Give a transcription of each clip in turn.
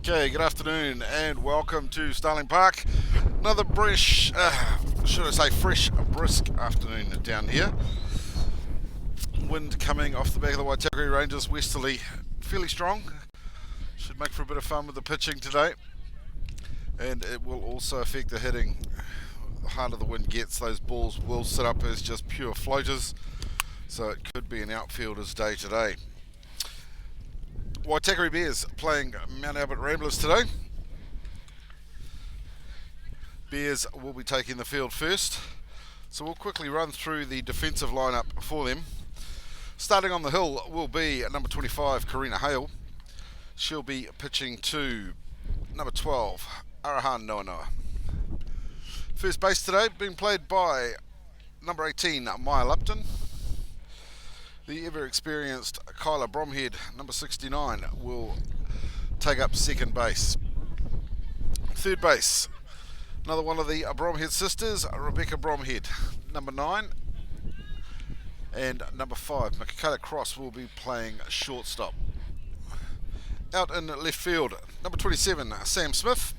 Okay, good afternoon and welcome to Starling Park. Another fresh, brisk afternoon down here. Wind coming off the back of the Waitakere Ranges, westerly, fairly strong. Should make for a bit of fun with the pitching today. And it will also affect the hitting. The harder the wind gets, those balls will sit up as just pure floaters. So it could be an outfielder's day today. Waitakere Bears playing Mount Albert Ramblers today. Bears will be taking the field first. So we'll quickly run through the defensive lineup for them. Starting on the hill will be number 25, Karina Hale. She'll be pitching to number 12, Arahan Noanoa. First base today being played by number 18, Maya Lupton. The ever-experienced Kyla Bromhead, number 69, will take up second base. Third base, another one of the Bromhead sisters, Rebecca Bromhead, number 9. And number 5, Michaela Cross, will be playing shortstop. Out in left field, number 27, Sam Smith.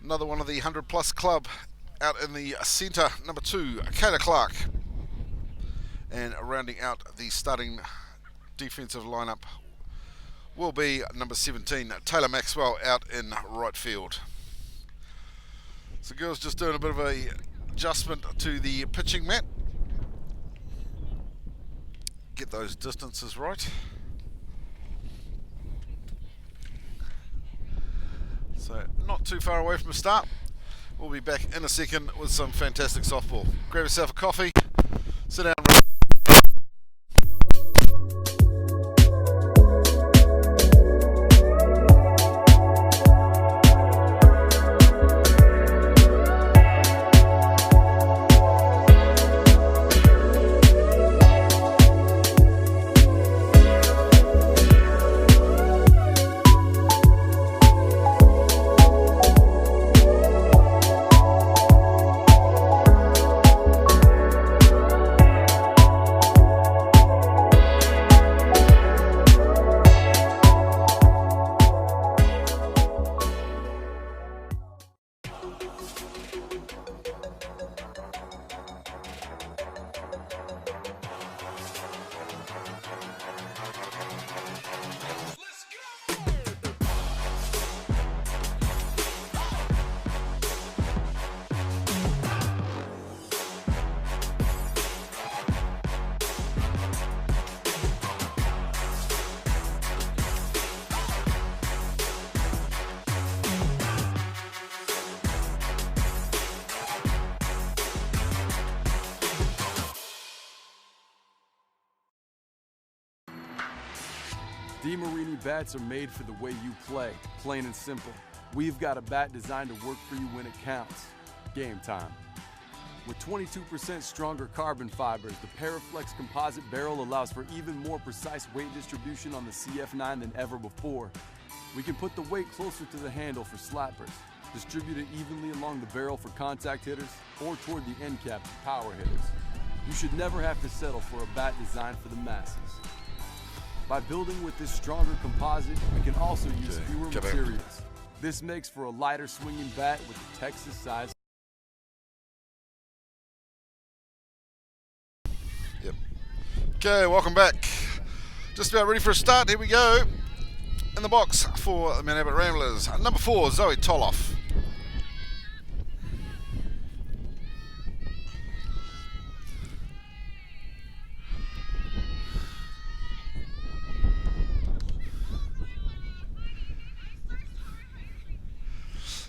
Another one of the 100-plus club. Out in the centre, number 2, Kayla Clark. And rounding out the starting defensive lineup will be number 17, Taylor Maxwell, out in right field. So girls just doing a bit of a adjustment to the pitching mat. Get those distances right. So not too far away from the start. We'll be back in a second with some fantastic softball. Grab yourself a coffee, sit down. DeMarini bats are made for the way you play, plain and simple. We've got a bat designed to work for you when it counts. Game time. With 22% stronger carbon fibers, the Paraflex composite barrel allows for even more precise weight distribution on the CF9 than ever before. We can put the weight closer to the handle for slappers, distribute it evenly along the barrel for contact hitters, or toward the end cap for power hitters. You should never have to settle for a bat designed for the masses. By building with this stronger composite, we can also use fewer materials. This makes for a lighter swinging bat with a Texas size. Yep. Okay, welcome back. Just about ready for a start. Here we go. In the box for the Mount Albert Ramblers, number 4, Zoe Toloff.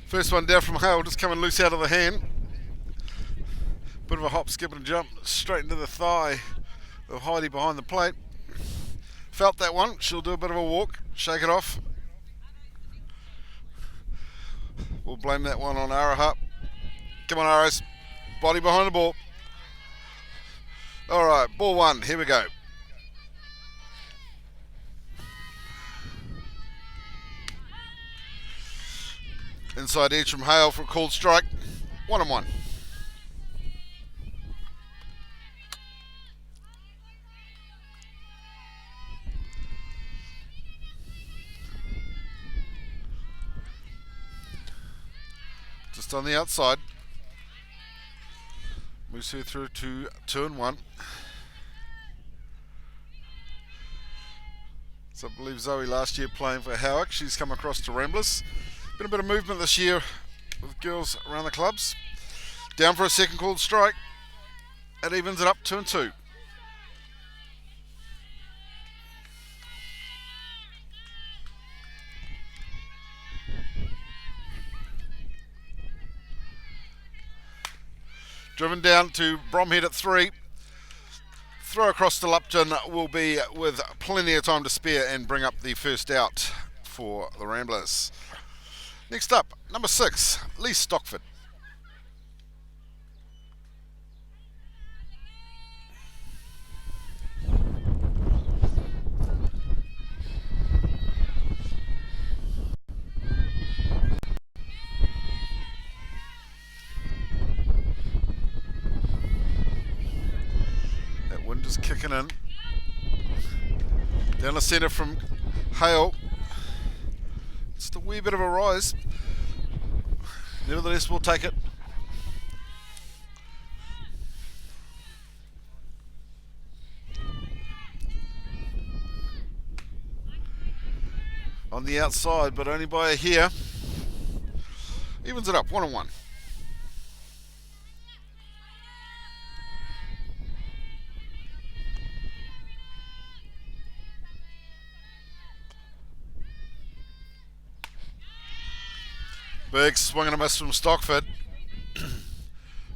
First one down from Hale, just coming loose out of the hand. Bit of a hop, skip and jump, straight into the thigh of Heidi behind the plate. Felt that one, she'll do a bit of a walk, shake it off. We'll blame that one on Araha. Come on Aros, body behind the ball. Alright, ball 1, here we go. Inside edge from Hale for a called strike. 1-1. Just on the outside. Moves her through to 2 and 1. So I believe Zoe last year playing for Howick. She's come across to Ramblers. Been a bit of movement this year with girls around the clubs. Down for a second called strike. It evens it up 2 and 2. Driven down to Bromhead at 3. Throw across to Lupton will be with plenty of time to spare and bring up the first out for the Ramblers. Next up, number 6, Lee Stockford. Just kicking in. Down the centre from Hale. Just a wee bit of a rise. Nevertheless, we'll take it. On the outside, but only by a hair. Evens it up, 1 and 1. Big swing and a miss from Stockford.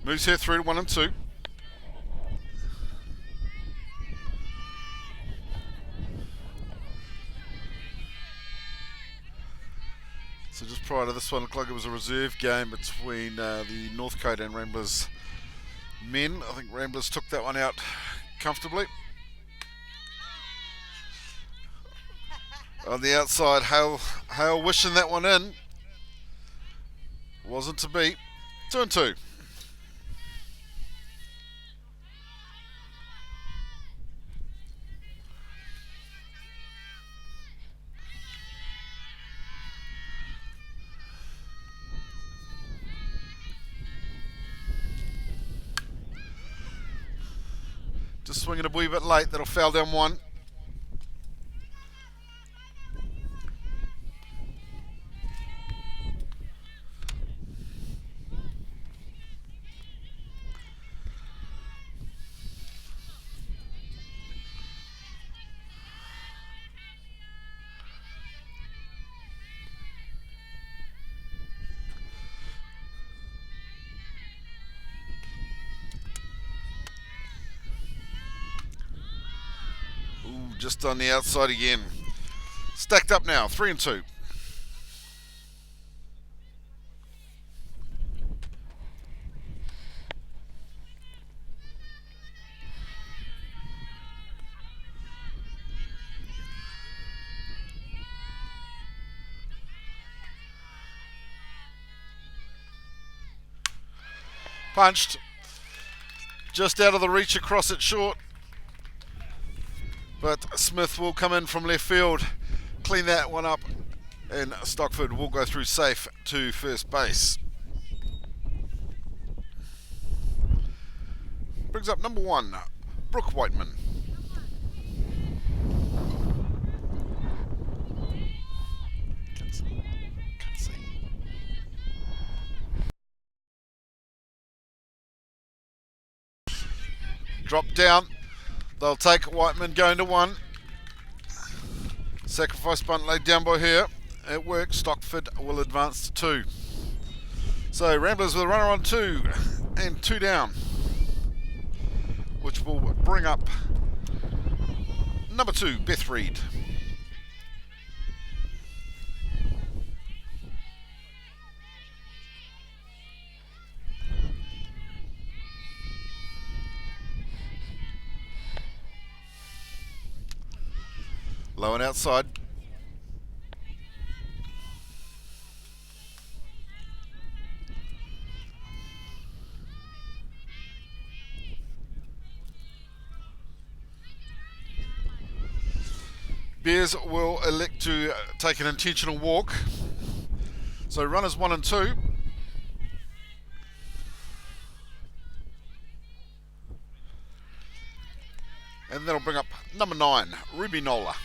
Moves her through to 1 and 2. So just prior to this one, it looked like it was a reserve game between the Northcote and Ramblers men. I think Ramblers took that one out comfortably. On the outside, Hale wishing that one in. Wasn't to be. 2 and 2. Just swinging a wee bit late. That'll foul down 1. Just on the outside again. Stacked up now, 3 and 2. Punched. Just out of the reach across it short. But Smith will come in from left field, clean that one up, and Stockford will go through safe to first base. Brings up number 1, Brooke Whiteman. Can't see. Drop down. They'll take Whiteman going to 1. Sacrifice bunt laid down by her. It works. Stockford will advance to 2. So Ramblers with a runner on 2 and 2 down, which will bring up number 2, Beth Reed. Low and outside. Bears will elect to take an intentional walk. So runners 1 and 2. And that'll bring up number 9, Ruby Nola.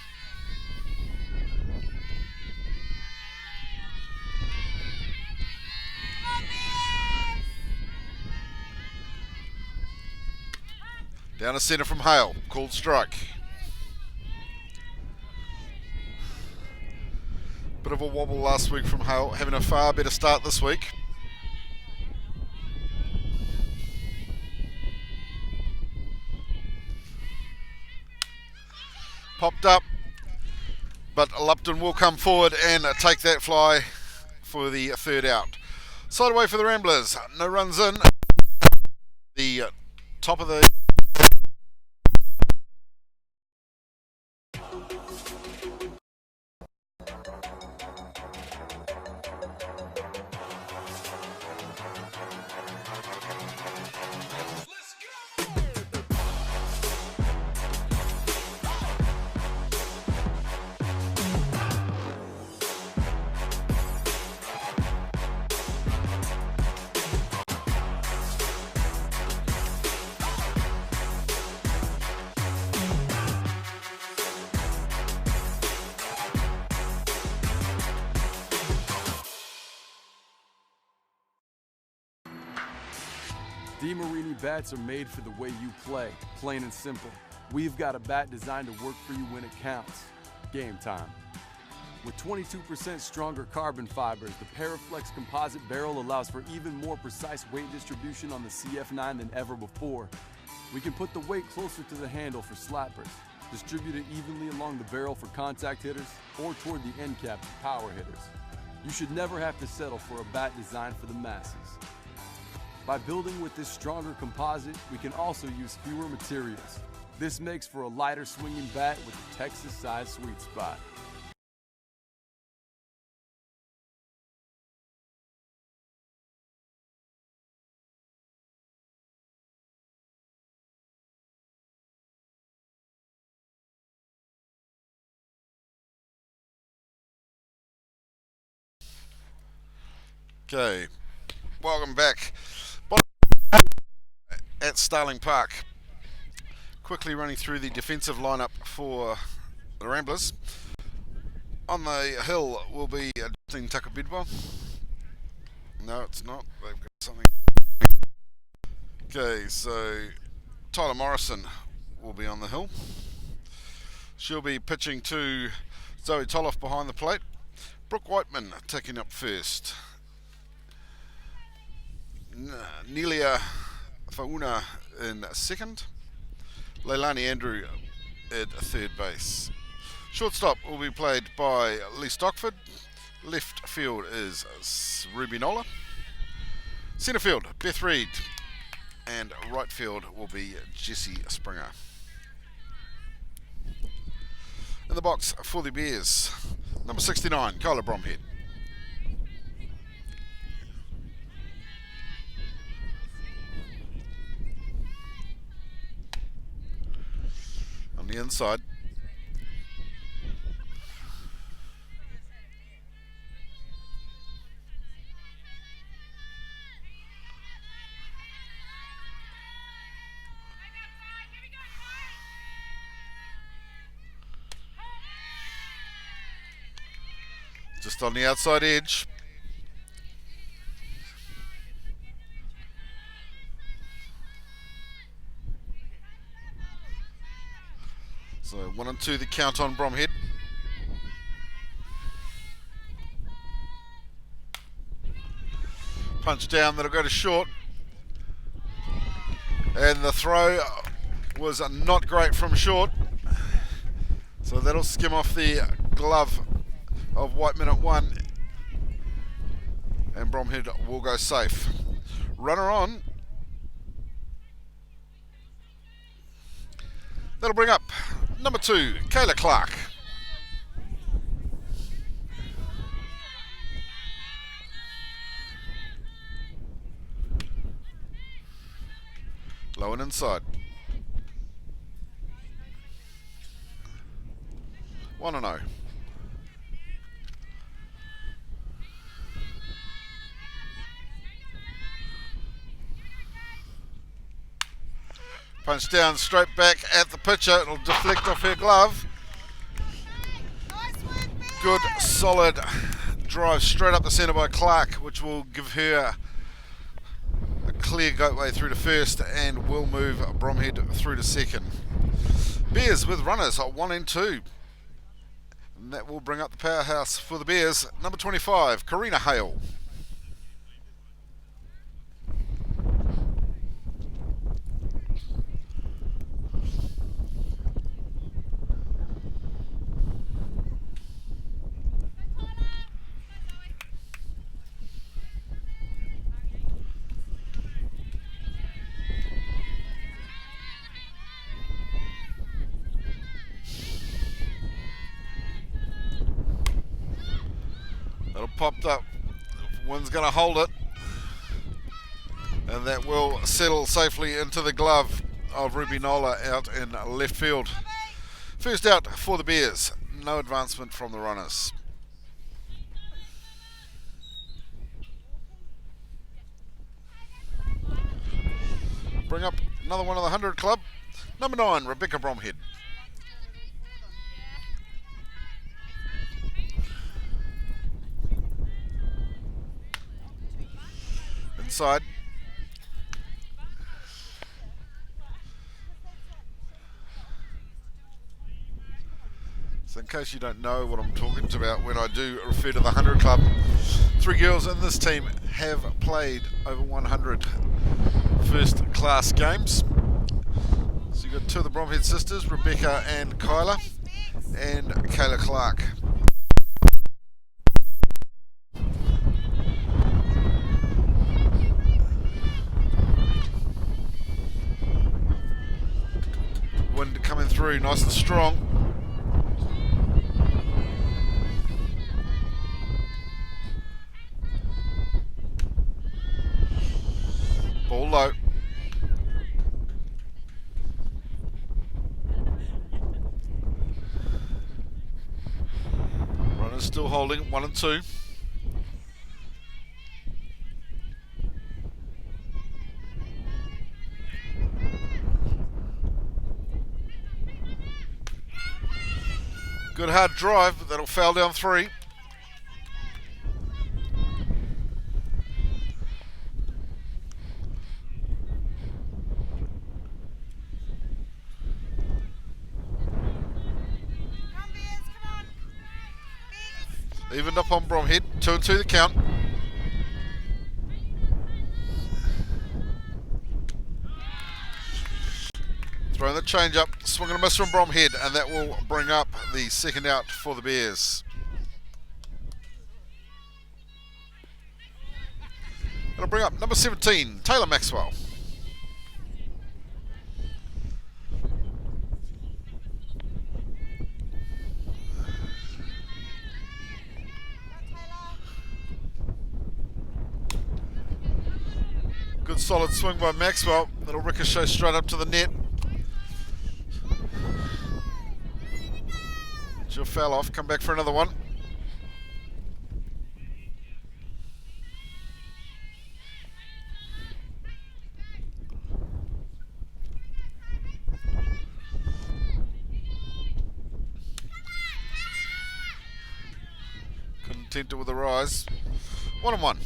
Down to centre from Hale, called strike. Bit of a wobble last week from Hale, having a far better start this week. Popped up, but Lupton will come forward and take that fly for the third out. Side away for the Ramblers, no runs in. The top of the DeMarini bats are made for the way you play, plain and simple. We've got a bat designed to work for you when it counts. Game time. With 22% stronger carbon fibers, the Paraflex composite barrel allows for even more precise weight distribution on the CF9 than ever before. We can put the weight closer to the handle for slappers, distribute it evenly along the barrel for contact hitters, or toward the end cap for power hitters. You should never have to settle for a bat designed for the masses. By building with this stronger composite, we can also use fewer materials. This makes for a lighter swinging bat with a Texas-sized sweet spot. Okay, welcome back at Starling Park. Quickly running through the defensive lineup for the Ramblers. On the hill will be Dean Takabidwa. No, it's not. They've got something. Okay, so Tyler Morrison will be on the hill. She'll be pitching to Zoe Toloff behind the plate. Brooke Whiteman taking up first. Nelia Fauna in second. Leilani Andrew at third base. Shortstop will be played by Lee Stockford. Left field is Ruby Nola. Centre field, Beth Reed. And right field will be Jessie Springer. In the box for the Bears, number 69, Kyla Bromhead. On the inside, just on the outside edge. So 1 and 2 the count on Bromhead. Punch down, that'll go to short. And the throw was not great from short. So that'll skim off the glove of Whiteman at 1. And Bromhead will go safe. Runner on. That'll bring up number 2, Kayla Clark. Low and inside. 1-0. Punch down, straight back at the pitcher. It'll deflect off her glove. Good, solid drive straight up the centre by Clark, which will give her a clear gateway through to first and will move Bromhead through to second. Bears with runners at 1 and 2. And that will bring up the powerhouse for the Bears, number 25, Karina Hale. That'll popped up. One's going to hold it. And that will settle safely into the glove of Ruby Nola out in left field. First out for the Bears. No advancement from the runners. Bring up another one of the 100 club. Number 9, Rebecca Bromhead. Inside. So in case you don't know what I'm talking about when I do refer to the 100 club, 3 girls in this team have played over 100 first class games. So you've got 2 of the Bromhead sisters, Rebecca and Kyla, and Kayla Clark. Wind coming through nice and strong. Ball low. Runners still holding 1 and 2. Good hard drive, but that'll foul down 3. Evened up on Bromhead, 2 and 2 the count. Throwing the change up, swing and a miss from Bromhead, and that will bring up the second out for the Bears. It'll bring up number 17, Taylor Maxwell. Good solid swing by Maxwell. That'll ricochet straight up to the net. She'll foul off, come back for another one. Contented with the rise. 1 and 1.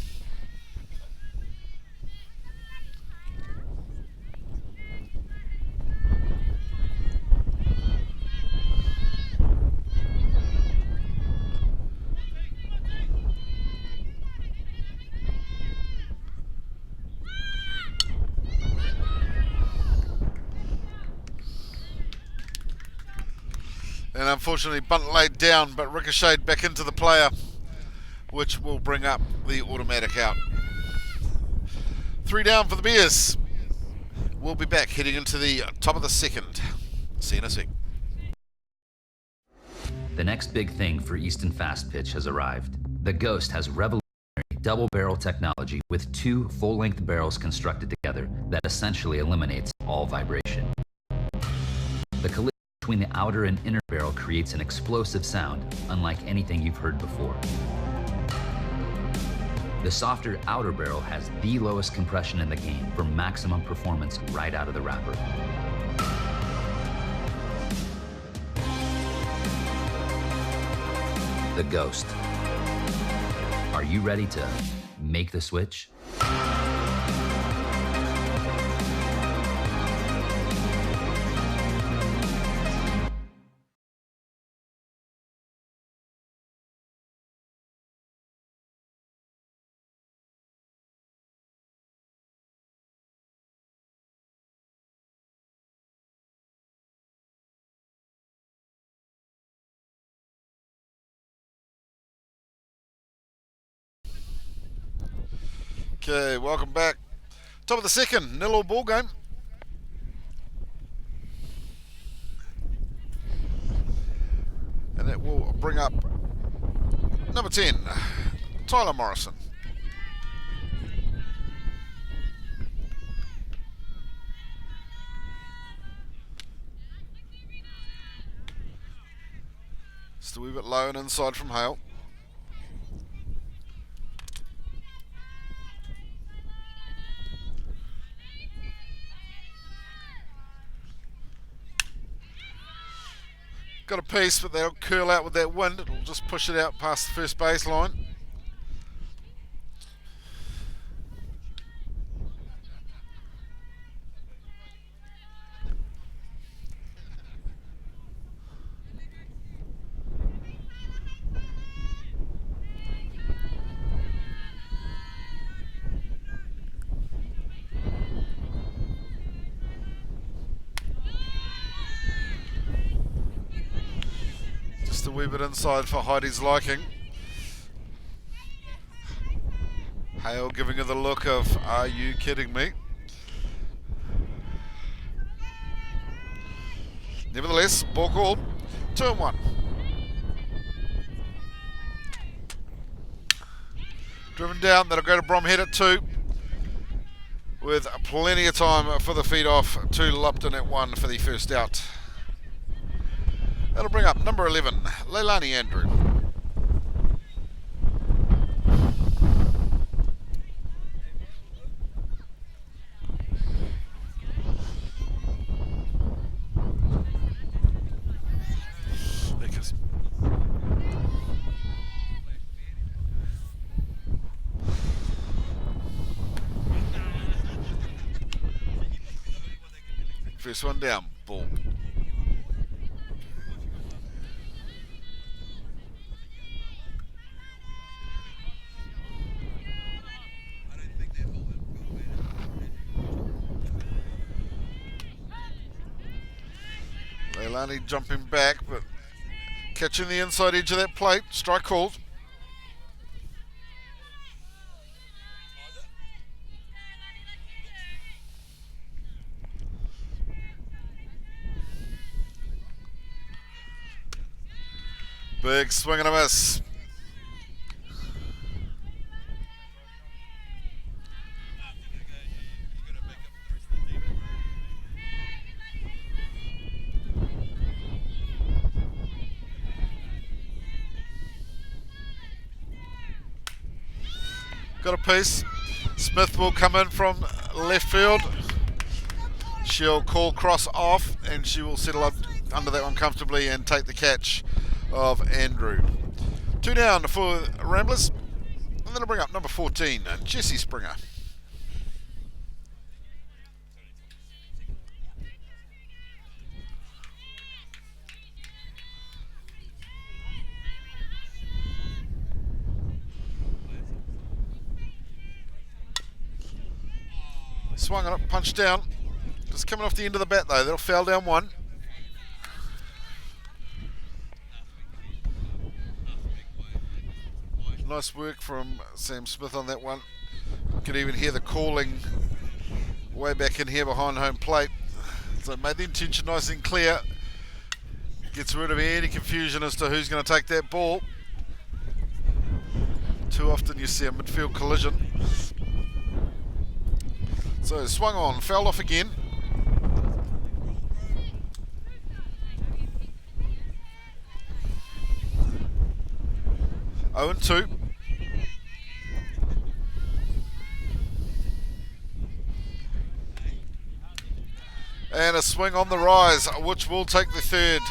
And unfortunately, bunt laid down, but ricocheted back into the player, which will bring up the automatic out. 3 down for the Bears. We'll be back heading into the top of the second. See you in a sec. The next big thing for Easton Fast Pitch has arrived. The Ghost has revolutionary double barrel technology with 2 full-length barrels constructed together that essentially eliminates all vibration. The collision between the outer and inner barrel creates an explosive sound unlike anything you've heard before. The softer outer barrel has the lowest compression in the game for maximum performance right out of the wrapper. the Ghost. Are you ready to make the switch? Okay, welcome back. Top of the second, 0-0 ball game. And it will bring up number 10, Tyler Morrison. Just a wee bit low and inside from Hale. Got a piece, but they'll curl out with that wind. It'll just push it out past the first baseline. Just a wee bit inside for Heidi's liking. Hale giving her the look of, are you kidding me? Nevertheless, ball called. 2-1. Driven down, that'll go to Bromhead at 2. With plenty of time for the feed off to Lupton at 1 for the first out. That'll bring up number 11, Leilani Andrew. First one down, ball. Leilani jumping back, but catching the inside edge of that plate. Strike called. Big swing and a miss. Got a piece. Smith will come in from left field. She'll call cross off and she will settle up under that one comfortably and take the catch of Andrew. 2 down for Ramblers. And then I'll bring up number 14, Jessie Springer. Swung on it, punched down. Just coming off the end of the bat though, that'll foul down 1. Nice work from Sam Smith on that one. You could even hear the calling way back in here behind home plate. So made the intention nice and clear. Gets rid of any confusion as to who's going to take that ball. Too often you see a midfield collision. So swung on, fouled off again. Oh and 2. And a swing on the rise, which will take the third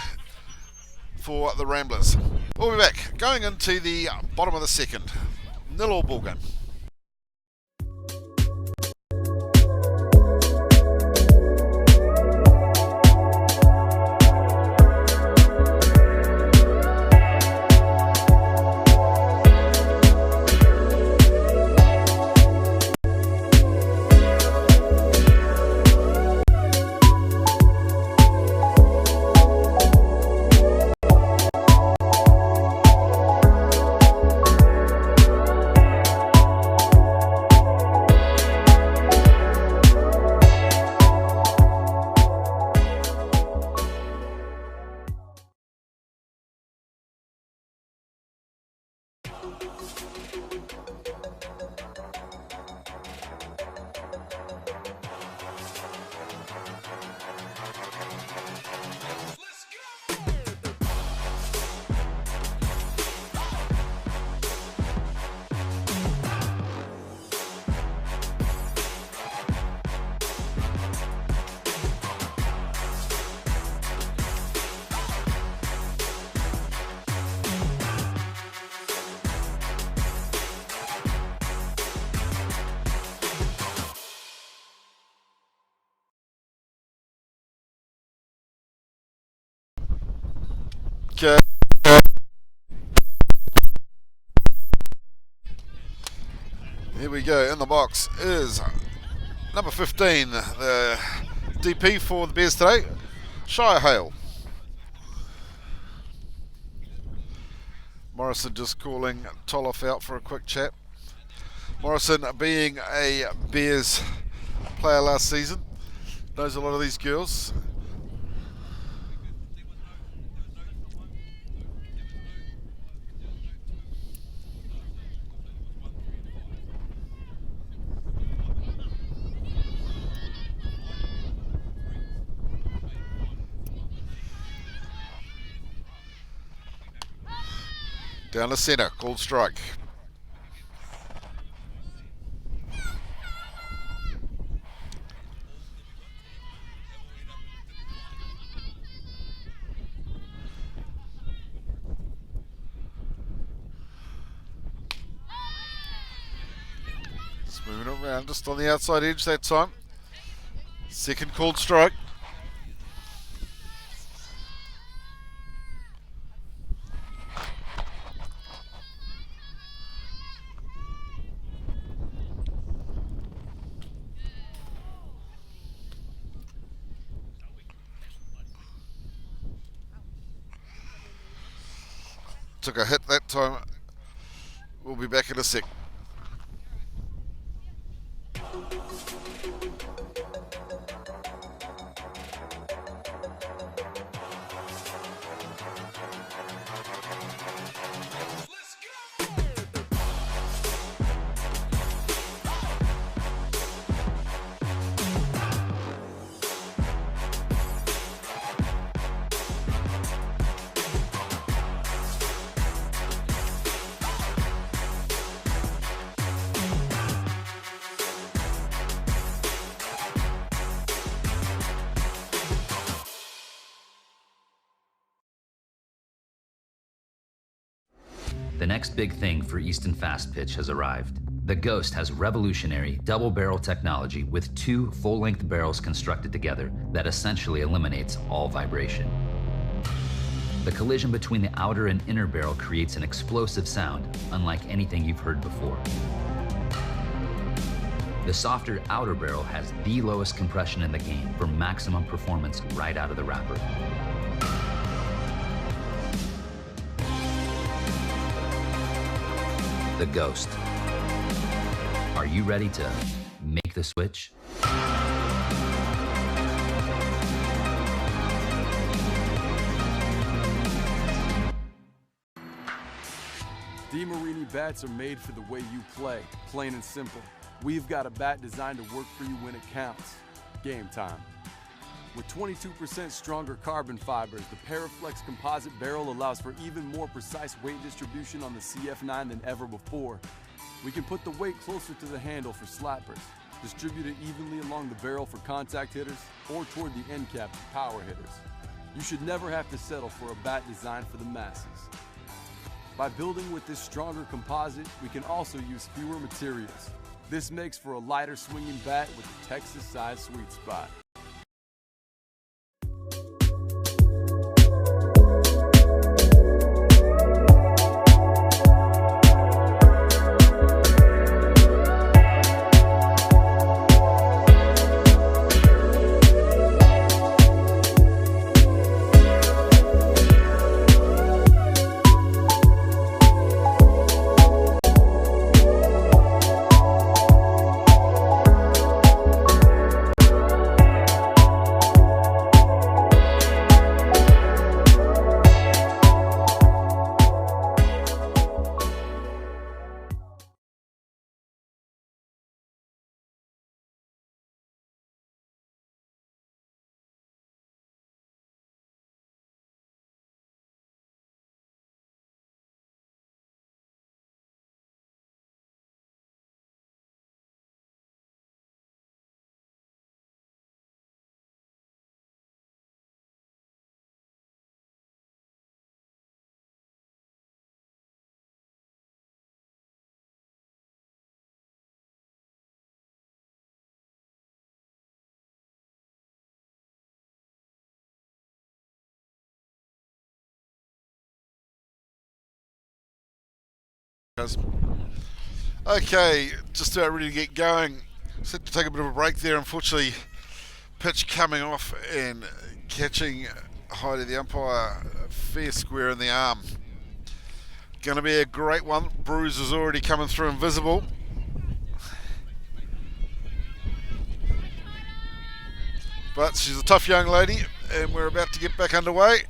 for the Ramblers. We'll be back, going into the bottom of the second. 0-0 ball game. Okay. Here we go. In the box is number 15, the DP for the Bears today, Shire Hale. Morrison just calling Toloff out for a quick chat. Morrison, being a Bears player last season, knows a lot of these girls. Down the centre, called strike. Just moving around, just on the outside edge that time. Second called strike. Took a hit that time. We'll be back in a sec. The next big thing for Easton Fast Pitch has arrived. The Ghost has revolutionary double-barrel technology with two full-length barrels constructed together that essentially eliminates all vibration. The collision between the outer and inner barrel creates an explosive sound, unlike anything you've heard before. The softer outer barrel has the lowest compression in the game for maximum performance right out of the wrapper. The Ghost. Are you ready to make the switch? DeMarini bats are made for the way you play, plain and simple. We've got a bat designed to work for you when it counts. Game time. With 22% stronger carbon fibers, the Paraflex composite barrel allows for even more precise weight distribution on the CF9 than ever before. We can put the weight closer to the handle for slappers, distribute it evenly along the barrel for contact hitters, or toward the end cap for power hitters. You should never have to settle for a bat designed for the masses. By building with this stronger composite, we can also use fewer materials. This makes for a lighter swinging bat with a Texas-sized sweet spot. Okay, just about ready to get going. Set to take a bit of a break there. Unfortunately, pitch coming off and catching Heidi the umpire fair square in the arm. Going to be a great one. Bruise is already coming through invisible. But she's a tough young lady, and we're about to get back underway.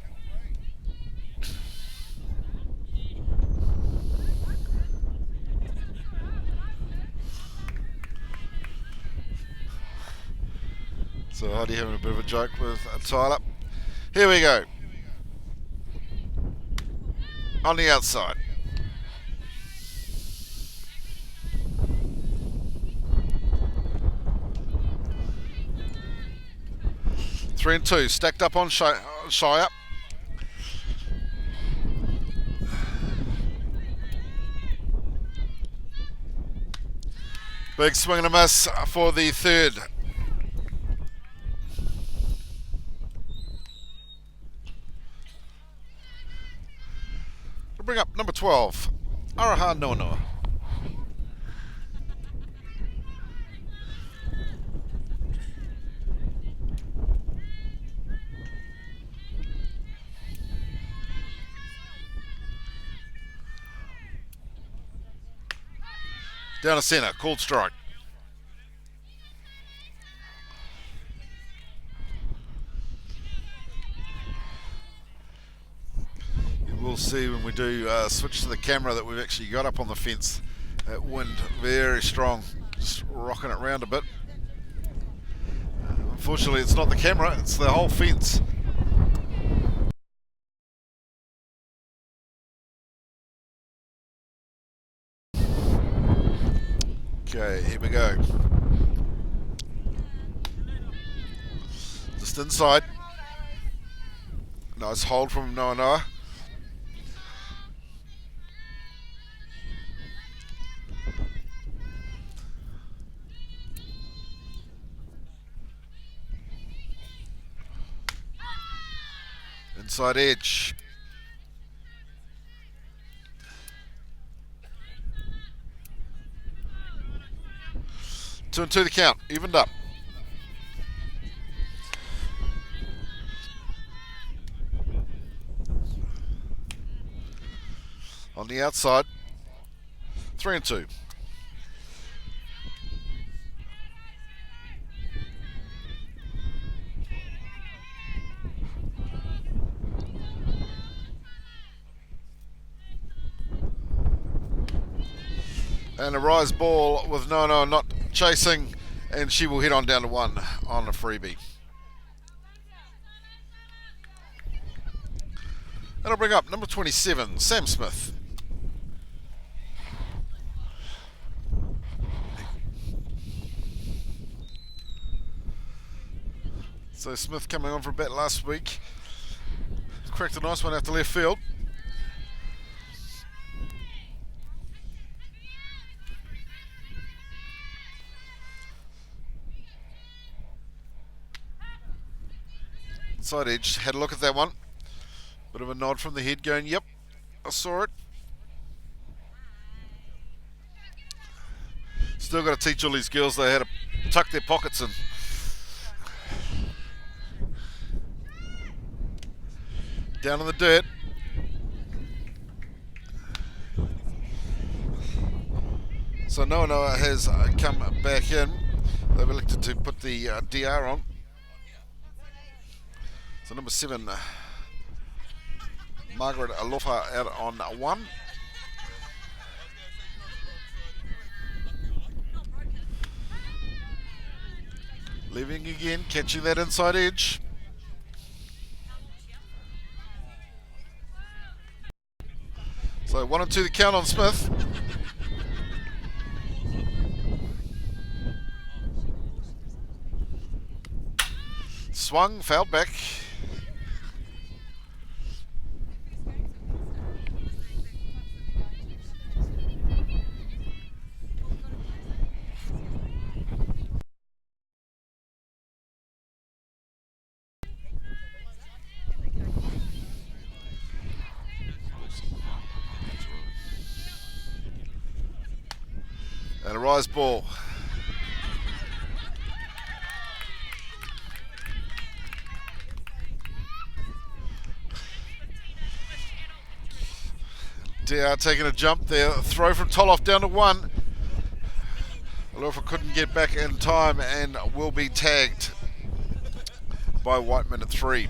So Heidi having a bit of a joke with Tyler. Here we go. On the outside. Three and two, stacked up on Shire. Big swing and a miss for the third. We'll bring up number 12, Araha Nono. Down to centre, called strike. You will see when we do switch to the camera that we've actually got up on the fence. That wind very strong, just rocking it round a bit. Unfortunately, it's not the camera, it's the whole fence. Okay, here we go. Just inside. Nice hold from Noa. Inside edge. 2 and 2 the count, evened up. On the outside, 3 and 2. And a rise ball with No not chasing, and she will hit on down to 1 on a freebie. That'll bring up number 27, Sam Smith. So Smith coming on for a bet last week. Cracked a nice one out to left field. Inside edge, had a look at that one. Bit of a nod from the head going, yep, I saw it. Still got to teach all these girls though how to tuck their pockets in. Down in the dirt. So Noah has come back in. They've elected to put the DR on. So number 7, Margaret Alofa out on 1. Leaving again, catching that inside edge. So 1 and 2 the count on Smith. Swung, fouled back. And a rise ball. DR taking a jump there. Throw from Toloff down to 1. Alofa couldn't get back in time and will be tagged by Whiteman at 3.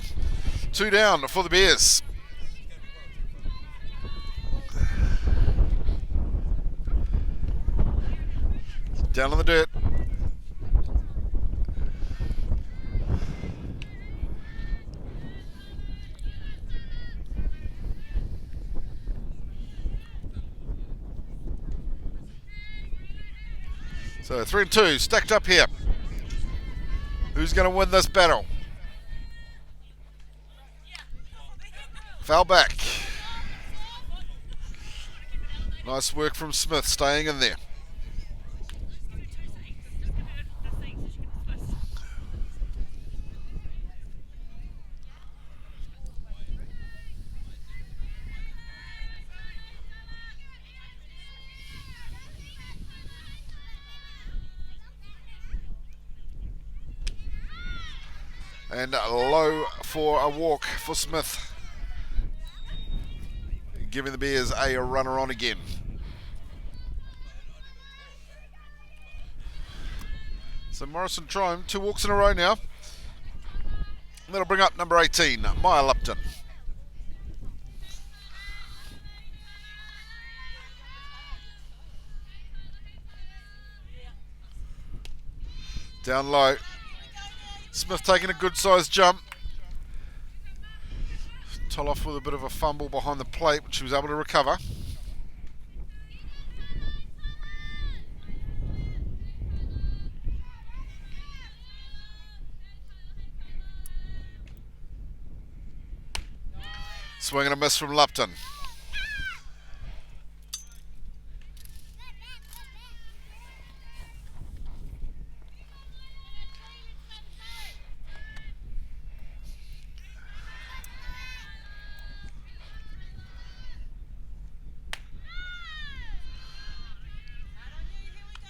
2 down for the Bears. Down on the dirt. So 3 and 2 stacked up here. Who's going to win this battle? Foul back. Nice work from Smith, staying in there. And low for a walk for Smith, giving the Bears a runner on again. So Morrison Trome, 2 walks in a row now. That'll bring up number 18, Maya Lupton. Down low. Smith taking a good sized jump. Toloff with a bit of a fumble behind the plate, which she was able to recover. Swing and a miss from Lupton.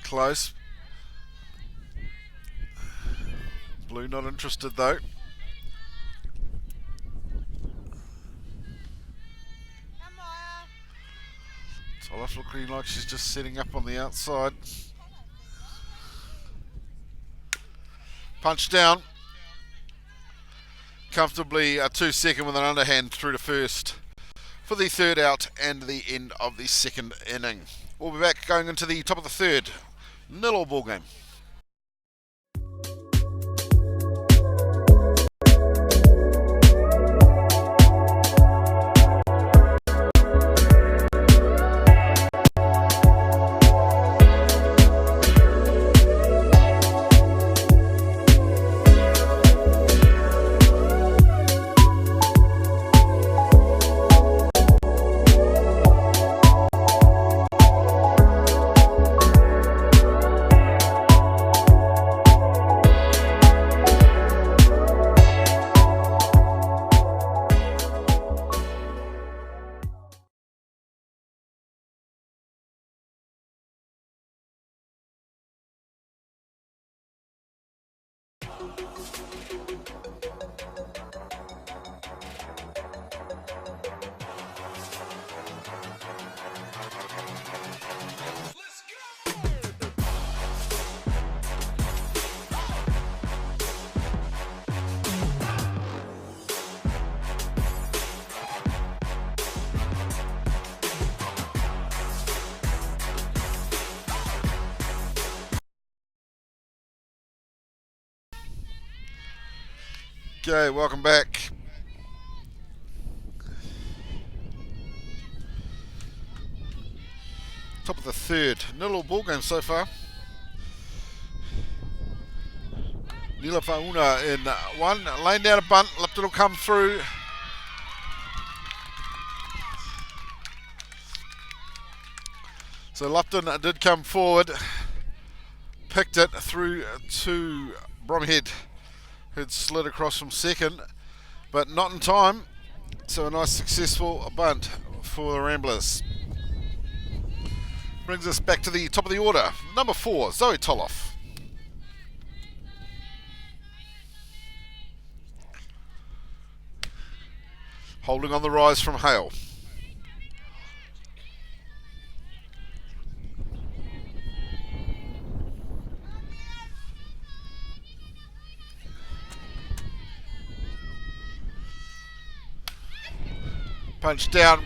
Close. Blue not interested though. Toloff looking like she's just setting up on the outside. Punch down. Comfortably a 2-second with an underhand through to first for the 3rd out and the end of the 2nd inning. We'll be back going into the top of the 3rd. 0-all ball game. Okay, welcome back. Top of the third. Nil ball game so far. Nila Fauna in one. Laying down a bunt. Lipton will come through. So Lupton did come forward. Picked it through to Bromhead, who'd slid across from second, but not in time. So a nice successful bunt for the Ramblers. Brings us back to the top of the order. Number 4, Zoe Toloff. Holding on the rise from Hale. Punch down.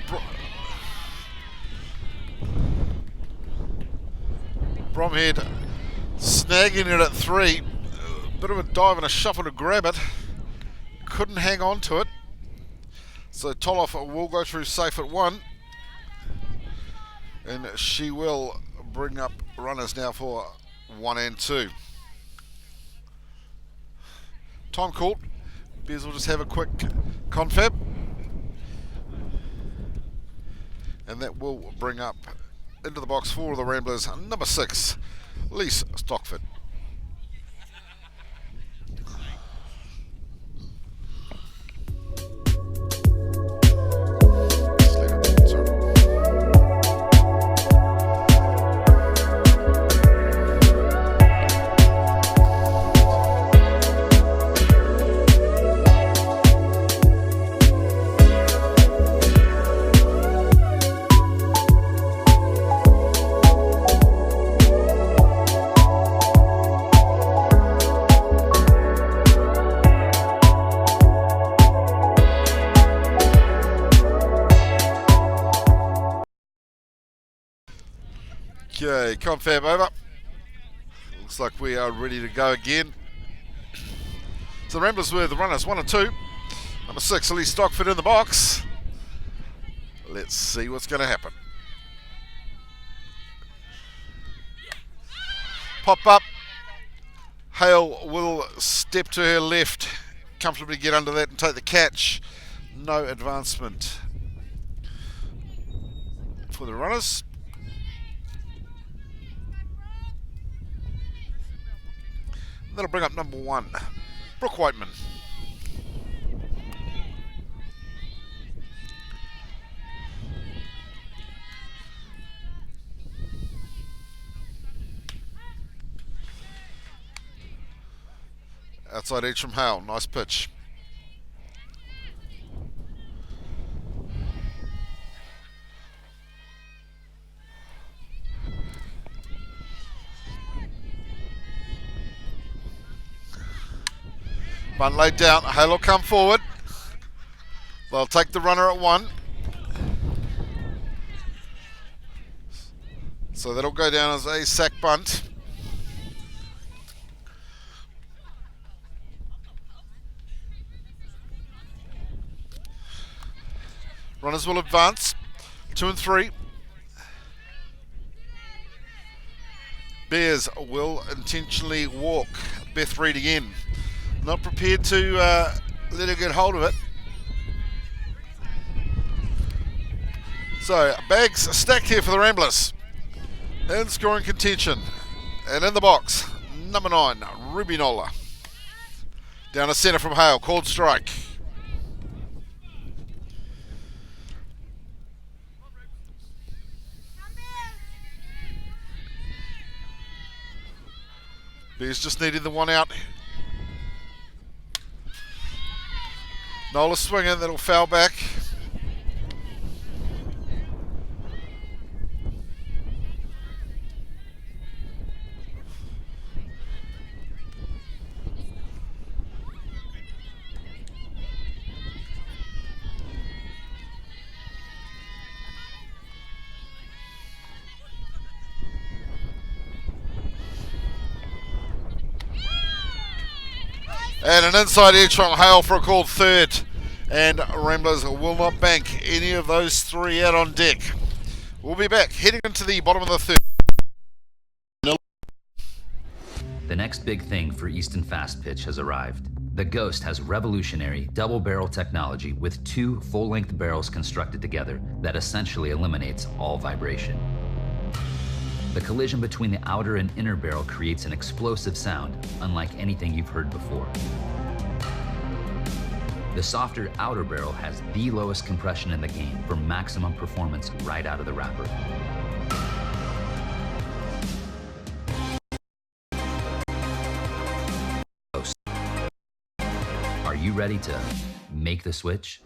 Bromhead snagging it at 3. Bit of a dive and a shuffle to grab it. Couldn't hang on to it. So Toloff will go through safe at 1. And she will bring up runners now for 1 and 2. Time called. Bears will just have a quick confab. And that will bring up into the box for the Ramblers, number 6, Lise Stockford. Okay, confab over. Looks like we are ready to go again. So the Ramblers were the runners 1 and 2. Number 6, Elise Stockford in the box. Let's see what's going to happen. Pop up. Hale will step to her left, comfortably get under that and take the catch. No advancement for the runners. That'll bring up number 1, Brooke Whiteman. Outside edge from Hale, nice pitch. Bunt laid down, Hale will come forward. They'll take the runner at 1. So that'll go down as a sack bunt. Runners will advance, 2 and 3. Bears will intentionally walk. Beth Reid again. Not prepared to let her get hold of it. So, bags stacked here for the Ramblers. In scoring contention. And in the box, number 9, Ruby Nola. Down to centre from Hale, called strike. Bears just needed the 1 out. Nola swinging, that'll foul back. And an inside edge from Hale for a called third. And Ramblers will not bank any of those three out on deck. We'll be back heading into the bottom of the third. The next big thing for Easton Fast Pitch has arrived. The Ghost has revolutionary double barrel technology with two full-length barrels constructed together that essentially eliminates all vibration. The collision between the outer and inner barrel creates an explosive sound unlike anything you've heard before. The softer outer barrel has the lowest compression in the game for maximum performance right out of the wrapper. Are you ready to make the switch?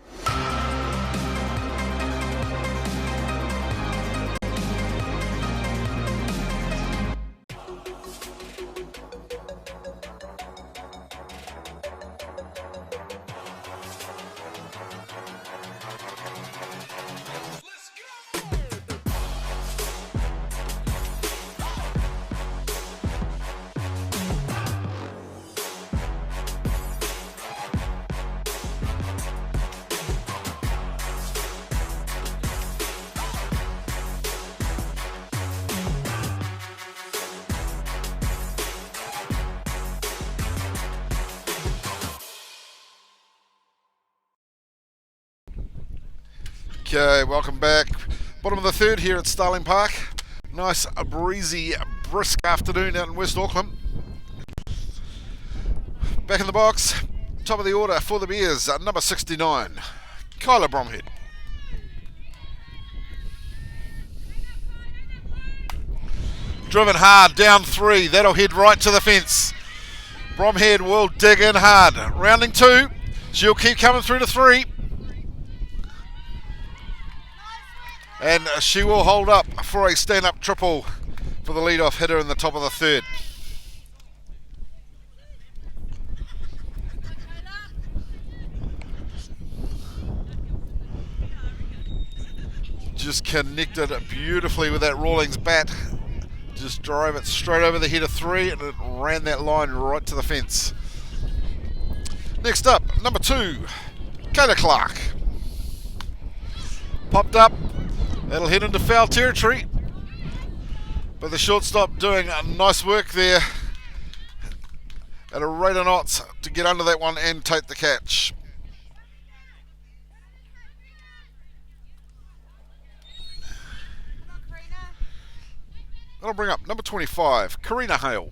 Okay, welcome back. Bottom of the third here at Starling Park. Nice, breezy, brisk afternoon out in West Auckland. Back in the box, top of the order for the Bears, number 69, Kyla Bromhead. Driven hard, down three, that'll head right to the fence. Bromhead will dig in hard. Rounding two, she'll keep coming through to three. And she will hold up for a stand-up triple for the lead-off hitter in the top of the third. Just connected beautifully with that Rawlings bat. Just drove it straight over the head of three and it ran that line right to the fence. Next up, number 2, Kayla Clark. Popped up. That'll head into foul territory. But the shortstop doing nice work there at a rate of knots to get under that one and take the catch. That'll bring up number 25, Karina Hale.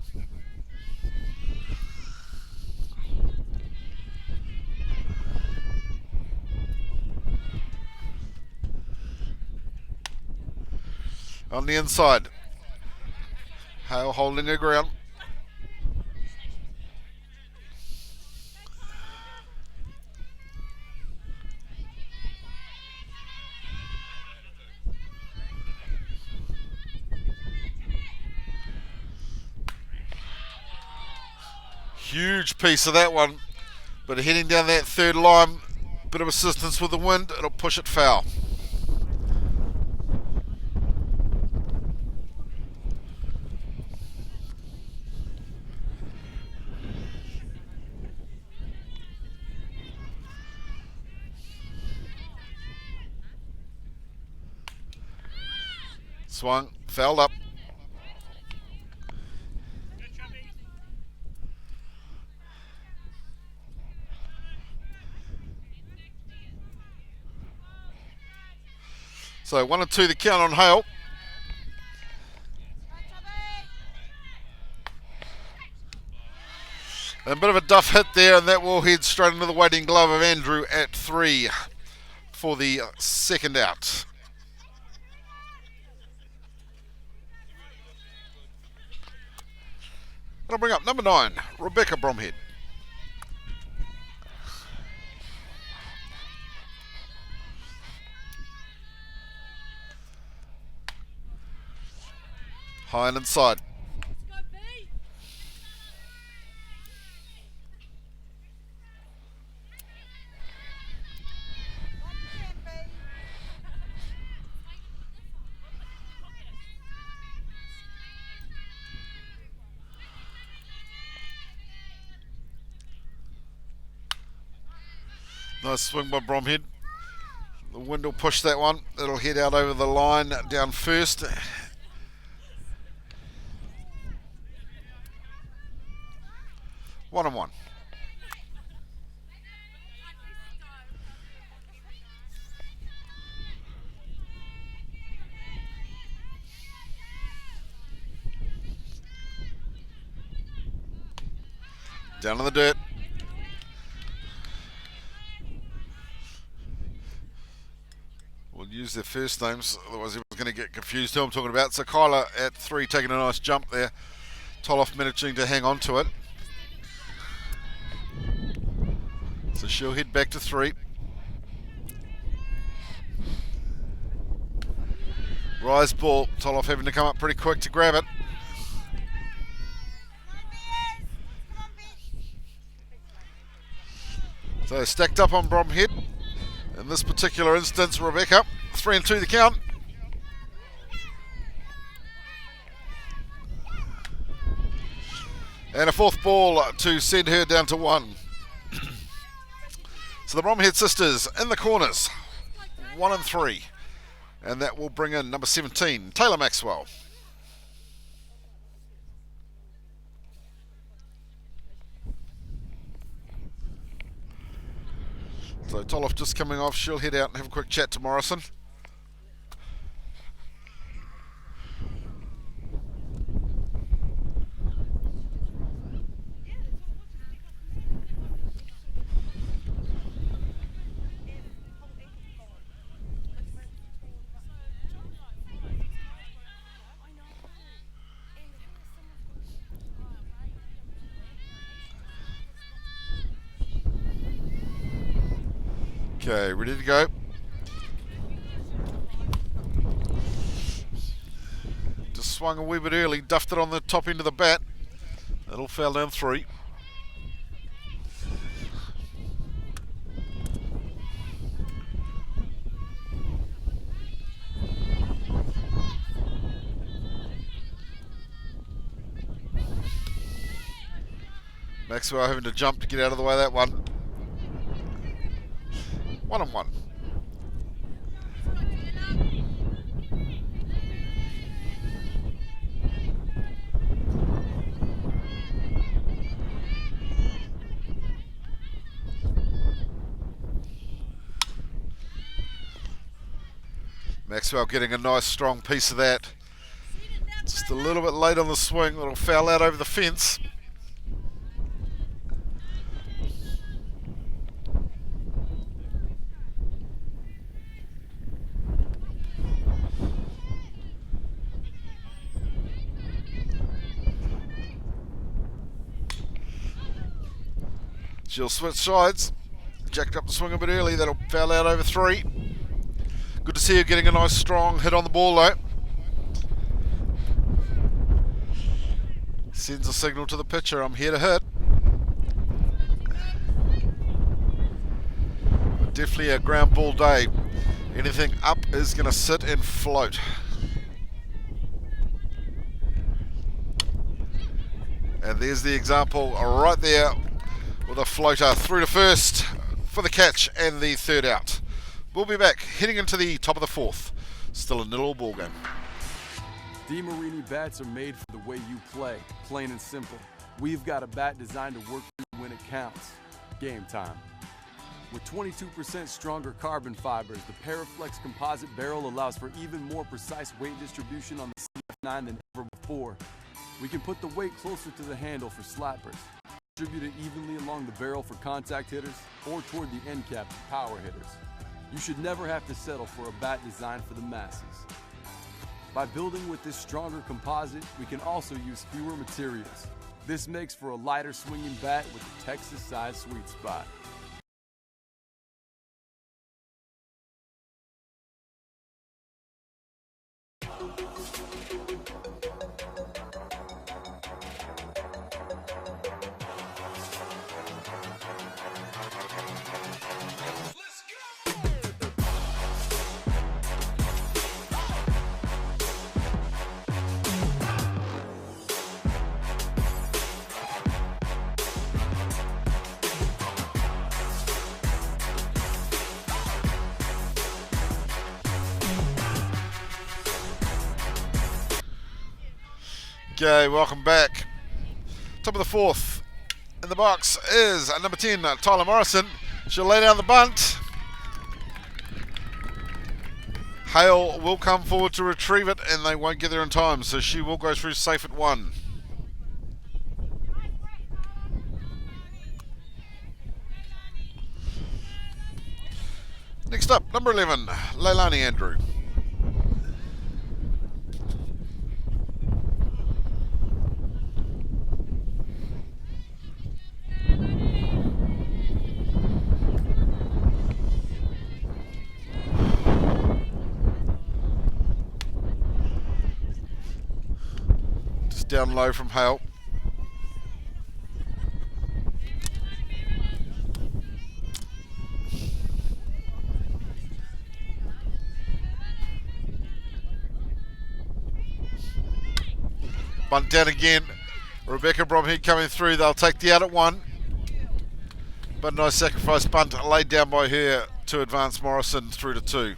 On the inside, Hale holding her ground. Huge piece of that one, but heading down that third line, bit of assistance with the wind, it'll push it foul. Swung, fouled up. So 1 and 2 the count on Hale. A bit of a duff hit there, and that will head straight into the waiting glove of Andrew at 3 for the second out. That'll bring up number 9, Rebecca Bromhead. High and inside. Nice swing by Bromhead. The wind will push that one. It'll head out over the line down first. One and one. Down in the dirt. We'll use their first names, otherwise everyone's going to get confused who I'm talking about. So Kyla at 3, taking a nice jump there. Toloff managing to hang on to it. So she'll head back to 3. Rise ball. Toloff having to come up pretty quick to grab it. So stacked up on Bromhead. In this particular instance, Rebecca, 3 and 2 the count. And a fourth ball to send her down to 1. So the Bromhead sisters in the corners, 1 and 3. And that will bring in number 17, Taylor Maxwell. So Toloff just coming off, she'll head out and have a quick chat to Morrison. Okay, ready to go. Just swung a wee bit early, duffed it on the top end of the bat. It'll foul down 3. Maxwell having to jump to get out of the way of that one. 1 and 1. Maxwell getting a nice strong piece of that. Just a little bit late on the swing. It'll foul out over the fence. She'll switch sides. Jacked up the swing a bit early. That'll foul out over 3. Good to see her getting a nice strong hit on the ball though. Sends a signal to the pitcher, I'm here to hit. But definitely a ground ball day. Anything up is going to sit and float. And there's the example right there, with a floater through to first for the catch and the 3rd out. We'll be back heading into the top of the 4th. Still a 0-0 ball game. DeMarini bats are made for the way you play, plain and simple. We've got a bat designed to work for you when it counts. Game time. With 22% stronger carbon fibers, the Paraflex composite barrel allows for even more precise weight distribution on the CF9 than ever before. We can put the weight closer to the handle for slappers, distribute it evenly along the barrel for contact hitters, or toward the end cap for power hitters. You should never have to settle for a bat designed for the masses. By building with this stronger composite, we can also use fewer materials. This makes for a lighter swinging bat with a Texas-sized sweet spot. Okay, welcome back. Top of the fourth. In the box is number 10, Tyler Morrison. She'll lay down the bunt. Hale will come forward to retrieve it, and they won't get there in time, so she will go through safe at 1. Next up, number 11, Leilani Andrew. Just down low from Hale. Bunt down again. Rebecca Bromhead coming through. They'll take the out at 1. But no sacrifice bunt laid down by her to advance Morrison through to 2.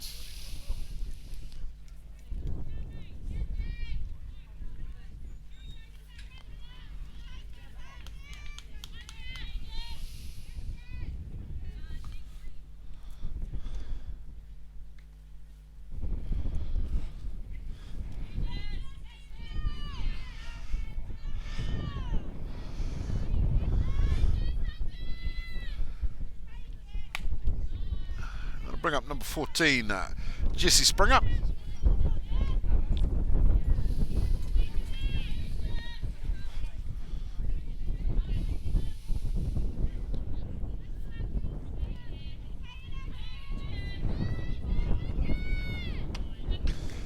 Bring up number 14, Jessie Springer.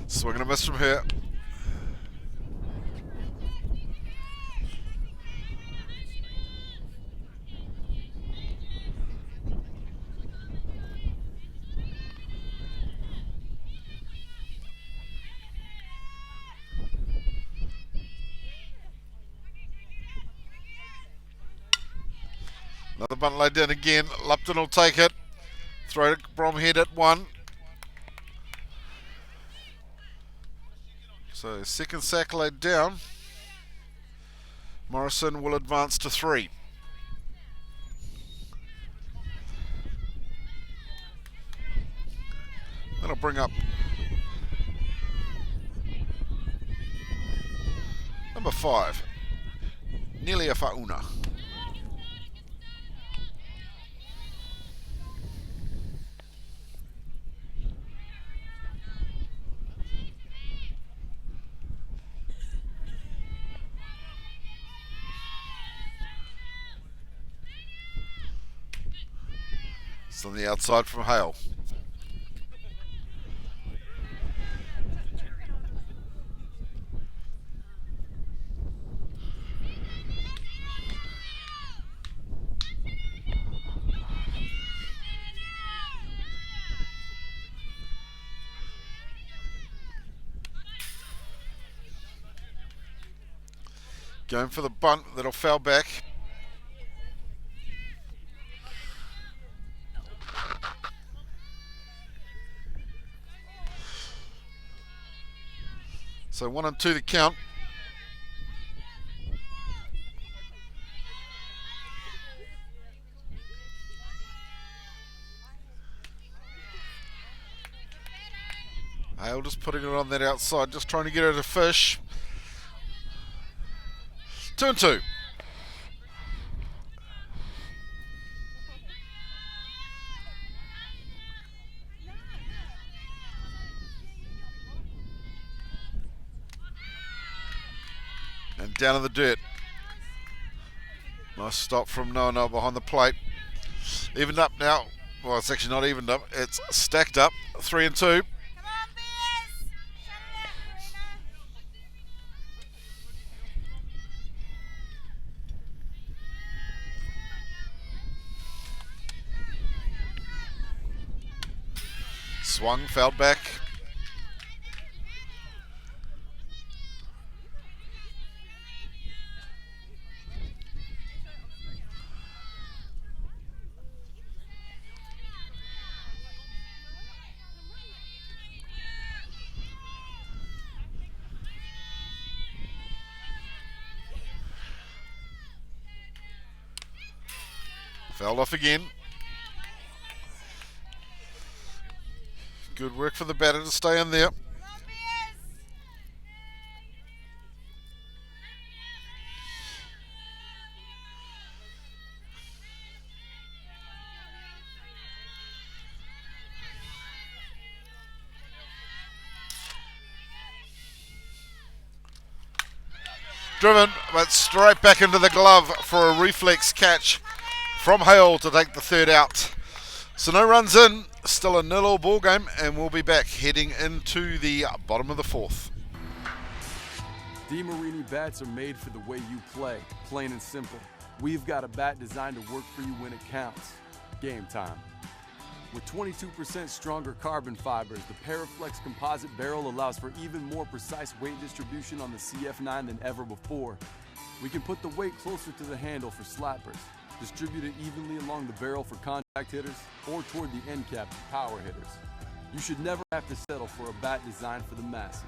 Swing and a miss from her. Another bunt laid down again. Lupton will take it. Throw it Bromhead at 1. So second sack laid down. Morrison will advance to 3. That'll bring up number 5, Nelia Fauna. It's on the outside from Hale. Going for the bunt, that'll foul back. So 1 and 2 to count. Hale just putting it on that outside, just trying to get her to fish. 2 and 2. And down in the dirt. Nice stop from Noah behind the plate. Evened up now. Well, it's actually not evened up. It's stacked up. 3 and 2. Swung, fouled back. Fouled off again. Good work for the batter to stay in there. Driven, but straight back into the glove for a reflex catch from Hale to take the third out. So no runs in, still a 0-0 ball game, and we'll be back heading into the bottom of the fourth. DeMarini bats are made for the way you play, plain and simple. We've got a bat designed to work for you when it counts. Game time. With 22% stronger carbon fibers, the Paraflex composite barrel allows for even more precise weight distribution on the CF9 than ever before. We can put the weight closer to the handle for slappers, distribute it evenly along the barrel for contact hitters, or toward the end cap for power hitters. You should never have to settle for a bat designed for the masses.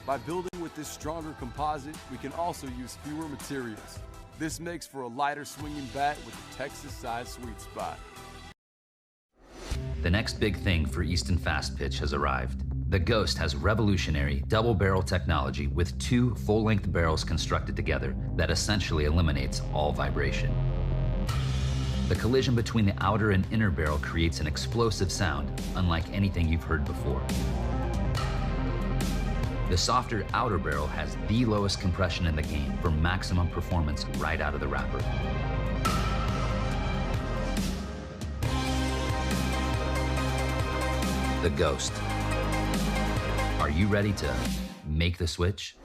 By building with this stronger composite, we can also use fewer materials. This makes for a lighter swinging bat with a Texas-sized sweet spot. The next big thing for Easton Fast Pitch has arrived. The Ghost has revolutionary double-barrel technology with 2 full-length barrels constructed together that essentially eliminates all vibration. The collision between the outer and inner barrel creates an explosive sound unlike anything you've heard before. The softer outer barrel has the lowest compression in the game for maximum performance right out of the wrapper. The Ghost. Are you ready to make the switch?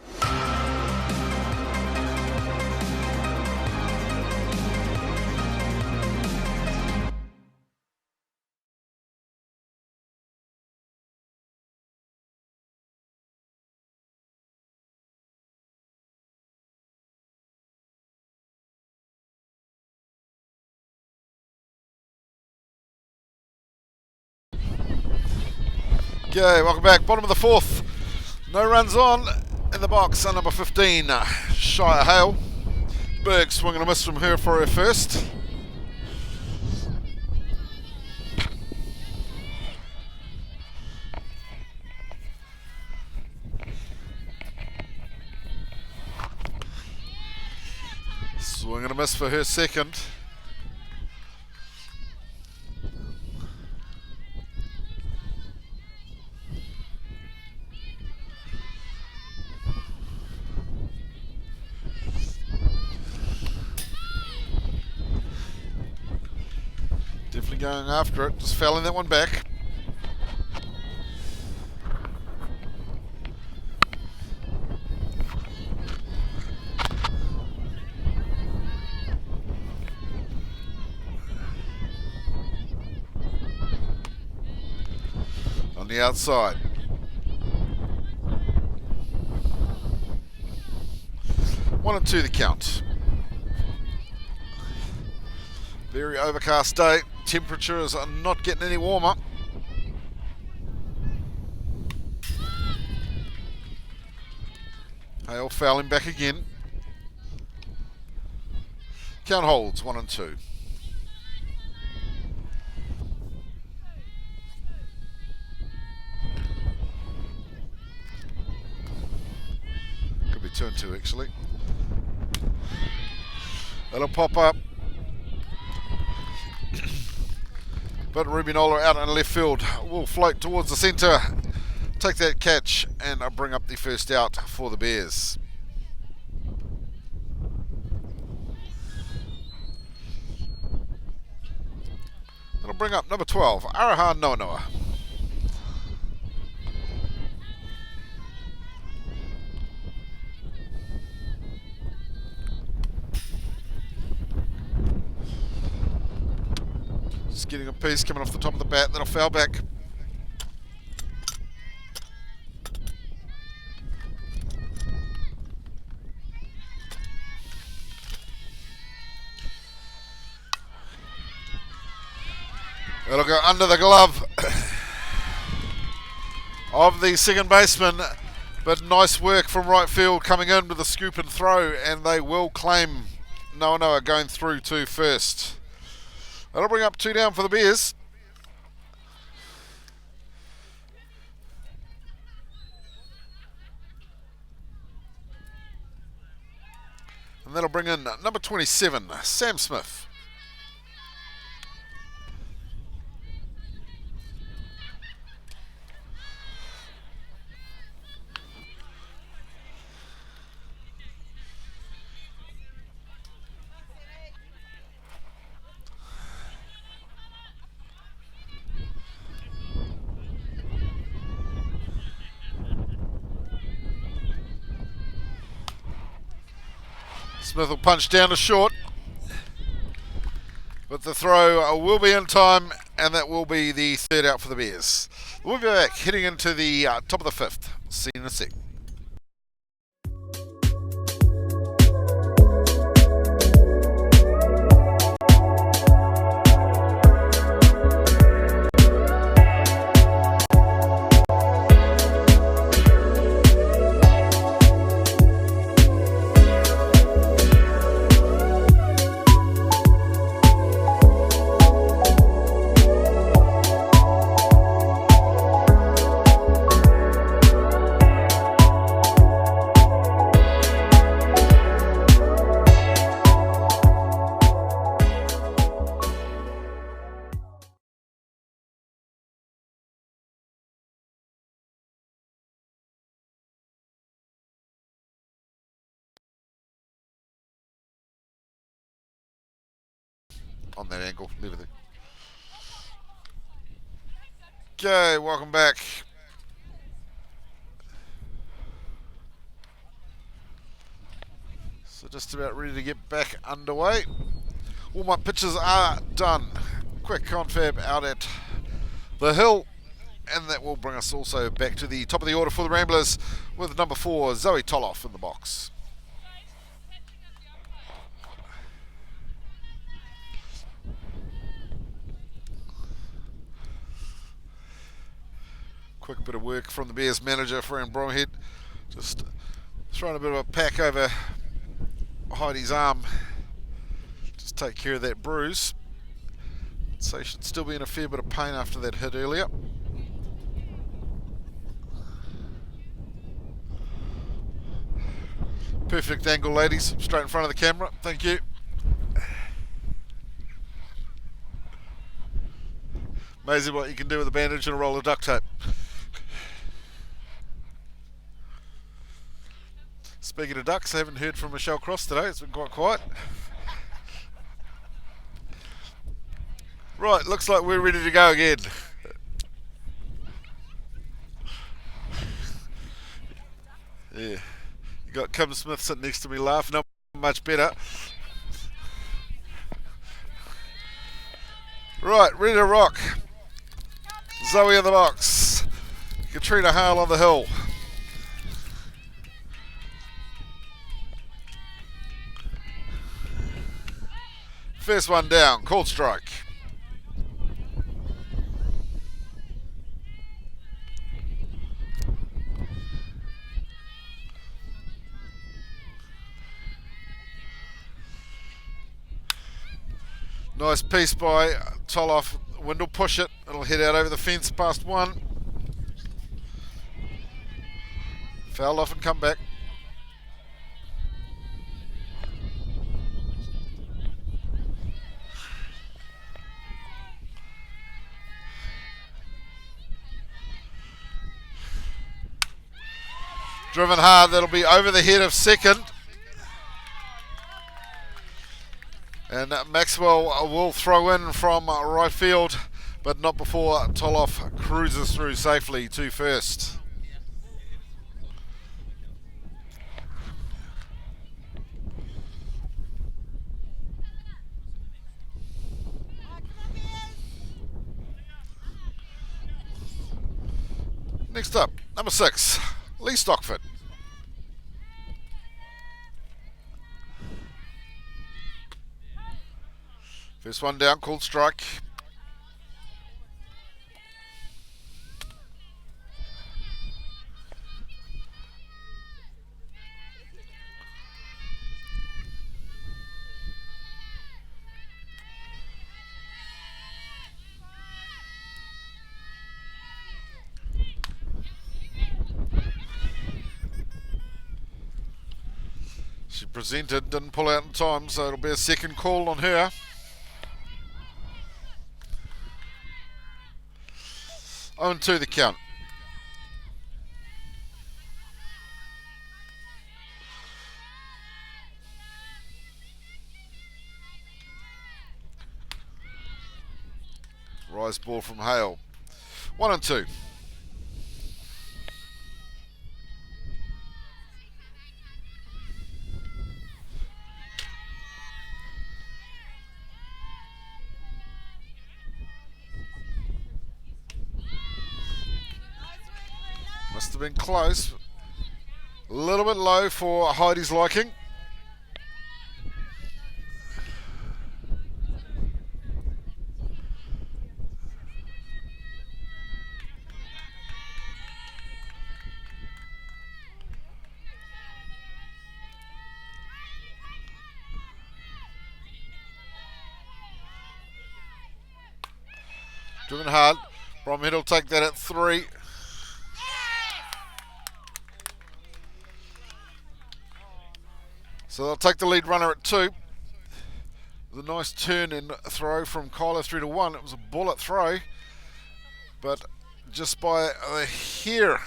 Okay, welcome back. Bottom of the fourth. No runs on in the box on number 15, Shire Hale. Berg swing and a miss from her for her first. Swing and a miss for her second. Definitely going after it, just fouling that one back. On the outside. One and two the count. Very overcast day. Temperatures are not getting any warmer. Hale fouling back again. Count holds 1 and 2. Could be 2 and 2 actually. That'll pop up. But Ruby Nola out in left field will float towards the centre, take that catch and bring up the first out for the Bears. That'll bring up number 12, Araha Noanoa. Just getting a piece coming off the top of the bat, that'll foul back. It'll go under the glove of the second baseman, but nice work from right field coming in with a scoop and throw, and they will claim Noanoa going through to first. That'll bring up 2 down for the Bears. And that'll bring in number 27, Sam Smith. Smith will punch down to short, but the throw will be in time, and that will be the 3rd out for the Bears. We'll be back heading into the top of the 5th. See you in a sec. On that angle, leave it there. Okay, welcome back. So just about ready to get back underway. All my pitches are done. Quick confab out at the hill, and that will bring us also back to the top of the order for the Ramblers with number 4, Zoe Toloff in the box. Quick bit of work from the Bears manager, Fran Bromhead. Just throwing a bit of a pack over Heidi's arm. Just take care of that bruise. So he should still be in a fair bit of pain after that hit earlier. Perfect angle, ladies. Straight in front of the camera. Thank you. Amazing what you can do with a bandage and a roll of duct tape. Speaking of ducks, I haven't heard from Michelle Cross today. It's been quite quiet. Right, looks like we're ready to go again. Yeah, you got Kim Smith sitting next to me laughing. Not much better. Right, ready to rock. Zoe in the box. Katrina Hale on the hill. First one down, called strike. Nice piece by Toloff. Wind will push it. It'll head out over the fence past 1. Foul off and come back. Driven hard, that'll be over the head of second. And Maxwell will throw in from right field, but not before Toloff cruises through safely to first. Next up, number 6, Lee Stockford. First one down, called strike. She presented, didn't pull out in time, so it'll be a second call on her. Oh, and 2 the count. Rise ball from Hale. 1 and 2. Must have been close. A little bit low for Heidi's liking. Driven hard. Bromhead will take that at 3. So they'll take the lead runner at 2. With a nice turn and throw from Kyler through to 1. It was a bullet throw, but just by a hair.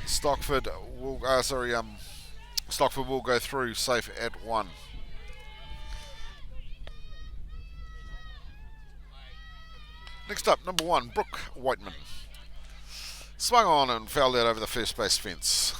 Stockford will go through safe at 1. Next up, number 1, Brooke Whiteman. Swung on and fouled out over the first base fence.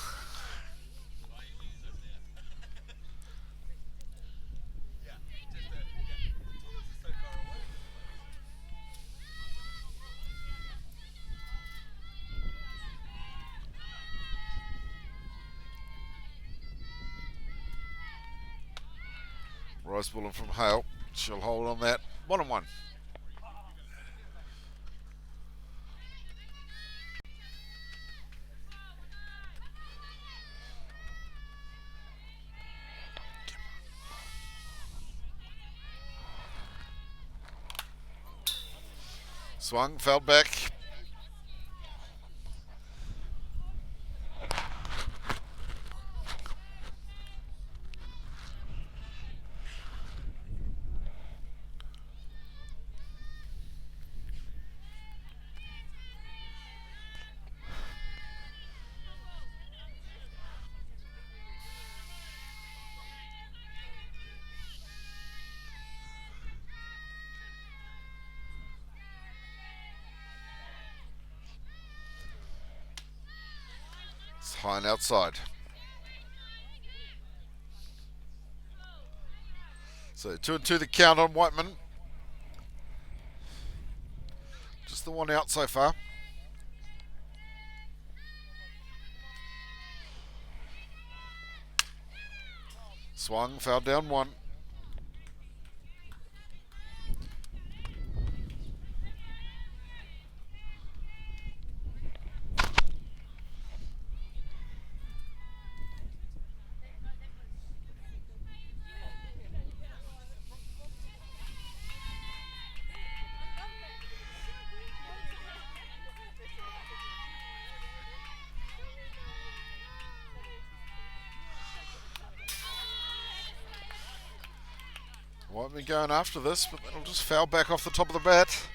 Rise ball in from Hale. She'll hold on that. 1 and 1. Swung, fell back. It's high and outside. So 2 and 2 the count on Whiteman. Just the one out so far. Swung, foul down 1. Won't be going after this, but it'll just foul back off the top of the bat.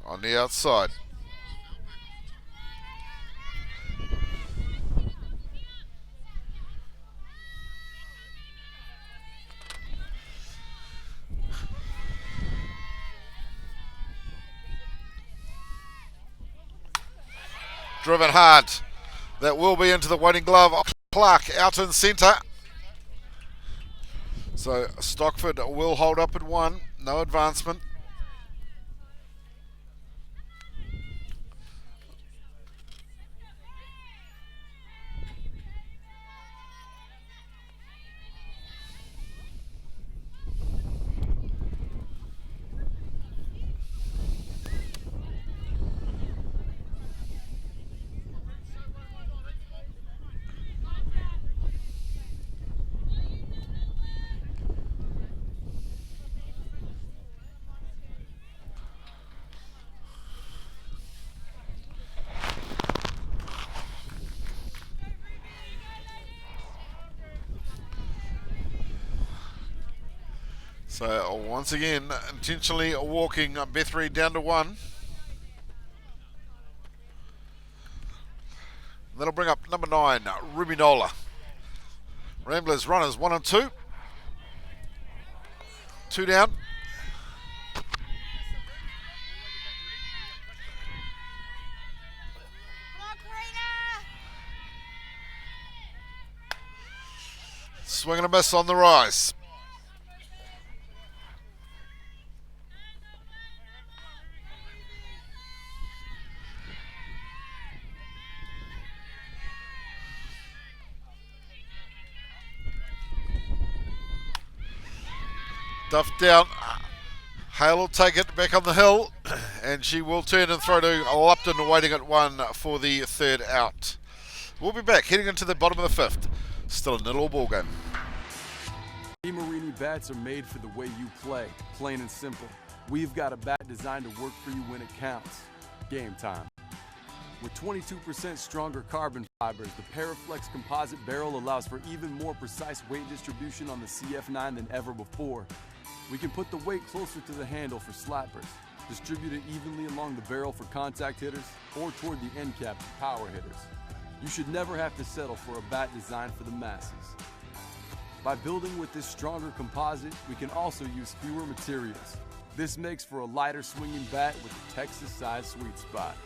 On the outside. Driven hard. That will be into the waiting glove of Clark out in centre. So Stockford will hold up at 1. No advancement. So once again, intentionally walking Beth Reed down to 1. That'll bring up number 9, Ruby Nola. Ramblers runners 1 and 2. 2 down. Swing and a miss on the rise. Duff down. Hale will take it back on the hill, and she will turn and throw to Lupton, waiting at 1 for the third out. We'll be back heading into the bottom of the 5th. Still a nil-all ball game. Marini bats are made for the way you play, plain and simple. We've got a bat designed to work for you when it counts. Game time. With 22% stronger carbon fibers, the Paraflex composite barrel allows for even more precise weight distribution on the CF9 than ever before. We can put the weight closer to the handle for slappers, distribute it evenly along the barrel for contact hitters, or toward the end cap for power hitters. You should never have to settle for a bat designed for the masses. By building with this stronger composite, we can also use fewer materials. This makes for a lighter swinging bat with a Texas-sized sweet spot.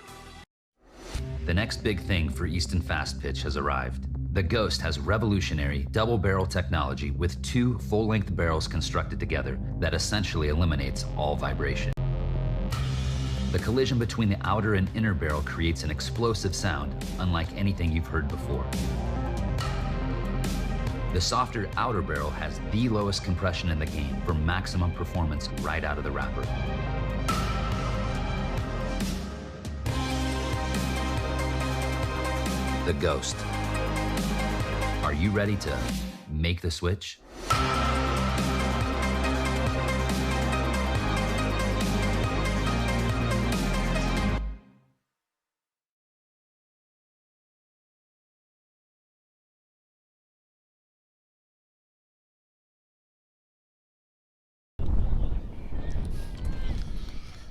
The next big thing for Easton Fast Pitch has arrived. The Ghost has revolutionary double barrel technology with 2 full-length barrels constructed together that essentially eliminates all vibration. The collision between the outer and inner barrel creates an explosive sound unlike anything you've heard before. The softer outer barrel has the lowest compression in the game for maximum performance right out of the wrapper. The Ghost. Are you ready to make the switch?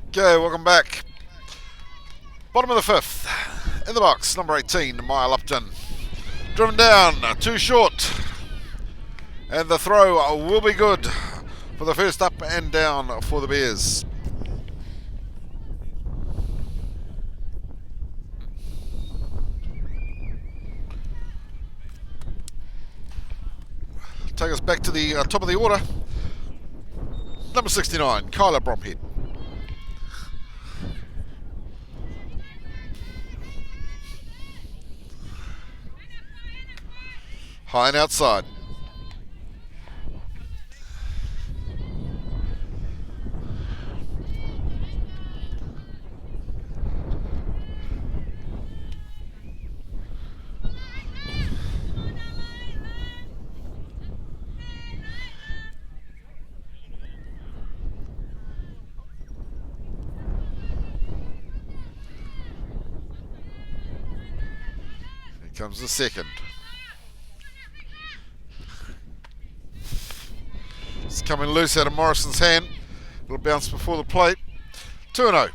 Okay, welcome back. Bottom of the 5th. In the box, number 18, Maya Lupton. Driven down, too short. And the throw will be good for the first up and down for the Bears. Take us back to the top of the order. Number 69, Kyla Bromhead. High and outside. Here comes the second. It's coming loose out of Morrison's hand. It'll bounce before the plate. 2-0.